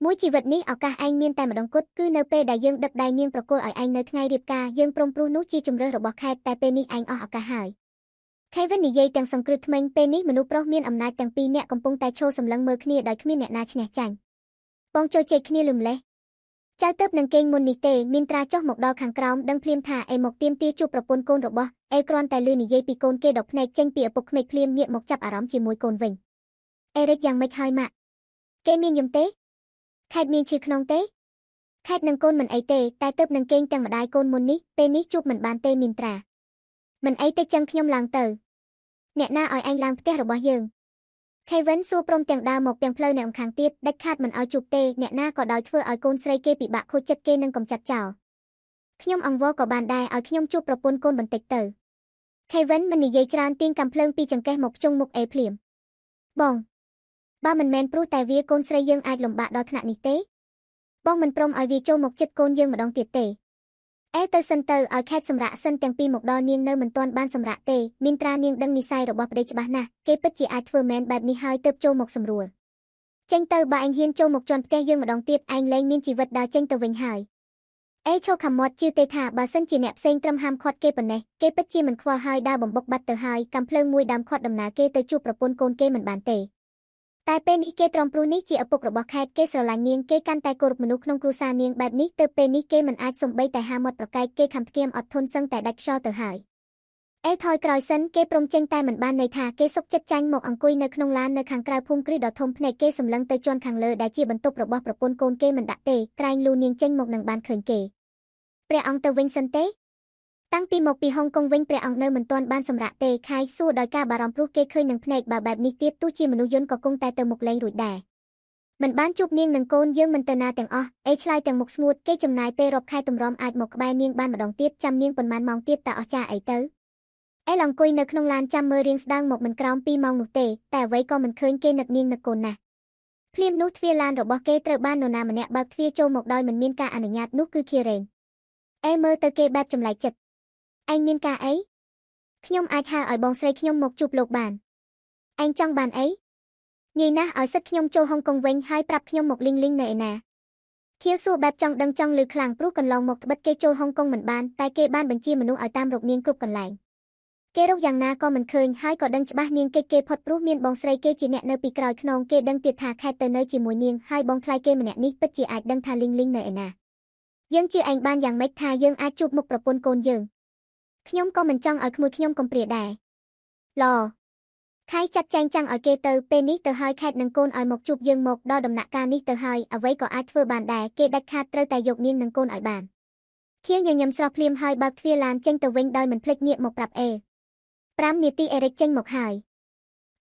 មួយជីវិតនេះឱកាសឯងមានតែម្ដងគត់គឺនៅពេលដែលយើងដឹកដៃនាងប្រគល់ឲ្យឯងនៅថ្ងៃរៀបការយើងព្រមព្រួសនោះជាជំរើសរបស់ខេតតែពេលនេះឯងអស់ឱកាសហើយខេវិននិយាយទាំងសង្គ្រឹះថ្មីពេលនេះមនុស្សប្រុសមានអំណាចទាំងពីរអ្នកកំពុងតែឈរសម្លឹងមើលគ្នាដោយគ្មានអ្នកណាឈ្នះចាញ់បងចូលជែកគ្នាលំលេះចៅទៅនឹងគេងមុននេះទេមានត្រាចុះមកដល់ខាងក្រោមដឹងភ្លាមថាអេមកទៀមទាជួបប្រពន្ធកូនរបស់អេគ្រាន់តែលឺនិយាយពីកូនគេដកភ្នែកចេញពីឪពុកក្មេកភ្លាមងាកមកចាប់អារម្មណ៍ជាមួយកូនវិញអេរិកយ៉ាងម៉េចហើយម៉ាក់គេមានយំទេខេតមានឈឺខ្នងទេខេតនឹងកូនមិនអីទេតែទៅនឹងគេងទាំងម្ដាយកូនមុននេះពេលនេះជួបមិនបានទេមានត្រាមិនអីទេចឹងខ្ញុំឡើងទៅអ្នកណាឲ្យឯងឡើងផ្ទះរបស់យើងខេវិនសួរព្រមទាំងដើរមកទាំងផ្លូវនៅខាងទៀតដាច់ខាតមិនឲ្យជួបទេអ្នកណាក៏ដោយធ្វើឲ្យកូនស្រីគេពិបាកខូចចិត្តគេនឹងកំចាត់ចោលខ្ញុំអង្វរក៏បានដែរឲ្យខ្ញុំជួបប្រពន្ធកូនបន្តិចទៅខេវិនមិននិយាយច្រើនទាញកាំភ្លើងពីចង្កេះមកភ្ជុងមុខអេភ្លាមបងបើមិនមែនព្រោះតែវាកូនស្រីយើងអាចលំបាកដល់ថ្នាក់នេះទេបងមិនព្រមឲ្យវាចូលមកចិត្តកូនយើងម្ដងទៀតទេអេទៅសិនទៅឲ្យខេតសម្រាប់សិនទាំងពីរមកដល់នាងនៅមិនទាន់បានសម្រាប់ទេមានត្រានាងដឹងនិស័យរបស់ប្តីច្បាស់ណាស់គេពិតជាអាចធ្វើមែនបែបនេះហើយទៅចូលមកសម្រួលចេញទៅបើឯងហ៊ានចូលមកជន់ផ្ទះយើងម្ដងទៀតឯងលែងមានជីវិតដើរចេញទៅវិញហើយអេឈោខំមាត់ជឿទេថាបើសិនជាអ្នកផ្សេងត្រឹមហាមឃាត់គេប៉ុណ្ណេះគេពិតជាមិនខ្វល់ហើយដើរបំបុកបាត់ទៅហើយកំភ្លើងមួយដើមខាត់ដំណើរគេទៅជួបប្រពន្ធកូនគេមិនបានទេតែពេលនេះគេទ្រាំព្រួសនេះជាឪពុករបស់ខេតគេស្រឡាញ់នាងគេកាន់តែគោរពមនុស្សក្នុងគ្រួសារនាងបែបនេះទៅពេលនេះគេមិនអាចសំបីតែហាមាត់ប្រកែកគេខំធ្គាមអត់ធន់សឹងតែដាច់ខ្យល់ទៅហើយអេថយក្រោយសិនគេព្រមចេញតែមិនបានន័យថាគេសុកចិត្តចាញ់មកអង្គុយនៅក្នុងឡាននៅខាងក្រៅភូមិគ្រីដ៏ធំភ្នែកគេសម្លឹងទៅជន់ខាងលើដែលជាបន្ទប់របស់ប្រពន្ធកូនគេមិនដាក់ទេក្រែងលូនាងចេញមកនឹងបានឃើញគេព្រះអង្គទៅវិញសិនទេតាំងពីមកពីហុងកុងវិញព្រះអង្គនៅមិនទាន់បានសម្រាកទេខៃសួរដោយការបារម្ភព្រោះគេឃើញនឹងភ្នែកបើបែបនេះទៀតទោះជាមនុស្សយន្តក៏គង់តែទៅមុខលែងរួចដែរមិនបានជួបនាងនឹងកូនយើងមិនទៅណាទាំងអស់អេឆ្លើយទាំងមុខស្ងួតគេចំណាយពេលរាប់ខែតម្រាំអាចមកក្បែរនាងបានម្ដងទៀតចាំនាងប៉ុន្មានម៉ោងទៀតតើអស់ចាអីទៅអេឡអង្គុយនៅក្នុងឡានចាំមើលរៀងស្ដើងមកមិនក្រោម2ម៉ោងនោះទេតែអ្វីក៏មិនឃើញគេនឹកនាងនឹកកូនណាស់ ភ្លាមនោះទ្វារឡានរបស់គេត្រូវបាននរណាម្នាក់បើកទ្វារចូលមកដោយមិនមានការអនុញ្ញាតនោះគឺខៀរ៉េនអេមើលទៅគេបែបចម្លែកចិត្តឯងមានការអីខ្ញុំអាចហៅឲ្យបងស្រីខ្ញុំមកជួបលោកបានឯងចង់បានអីងាយណាស់ឲ្យសិតខ្ញុំចូលហុងកុងវិញហើយប្រាប់ខ្ញុំមកលីងនៅឯណាខៀវសួរបែបចង់ដឹងចង់ឮខ្លាំងព្រោះកន្លងមកត្បិតគេចូលហុងកុងមិនបានតែគេបានបញ្ជាមនុស្សឲ្យតាមរកនាងគ្រប់កន្លែងគេរកយ៉ាងណាក៏មិនឃើញហើយក៏ដឹងច្បាស់នាងគេចគេផុតព្រោះមានបងស្រីគេជាអ្នកនៅពីក្រោយខ្នងគេដឹងទៀតថាខេតទៅនៅជាមួយនាងហើយបងថ្លៃគេម្នាក់នេះពិតជាអាចដឹងថាលីងនៅឯណាយើងជឿឯងបានយ៉ាងម៉េចថាយើងអាចជួបមុខប្រពន្ធកូនយើងខ្ញុំក៏មិនចង់ឲ្យក្មួយខ្ញុំកំព្រាដែរឡខៃចាត់ចែងចាំងឲ្យគេទៅពេលនេះទៅហើយខេតនឹងកូនឲ្យមកជួបយើងមកដល់ដំណាក់កាលនេះទៅហើយអ្វីក៏អាចធ្វើបានដែរគេដាច់ខាតត្រូវតែយកនាងនឹងកូនឲ្យបានខៀងញញឹមស្រស់ភ្លាមហើយបើកទ្វារឡានចេញទៅវិញដោយមិនភ្លេចងាកមកប្រាប់5នាទីអេរិកចេញមកហើយ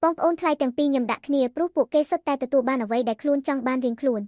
បងប្អូនថ្លៃទាំងពីរញឹមដាក់គ្នាព្រោះពួកគេសុទ្ធតែទទួលបានអ្វីដែលខ្លួនចង់បានរៀងខ្លួន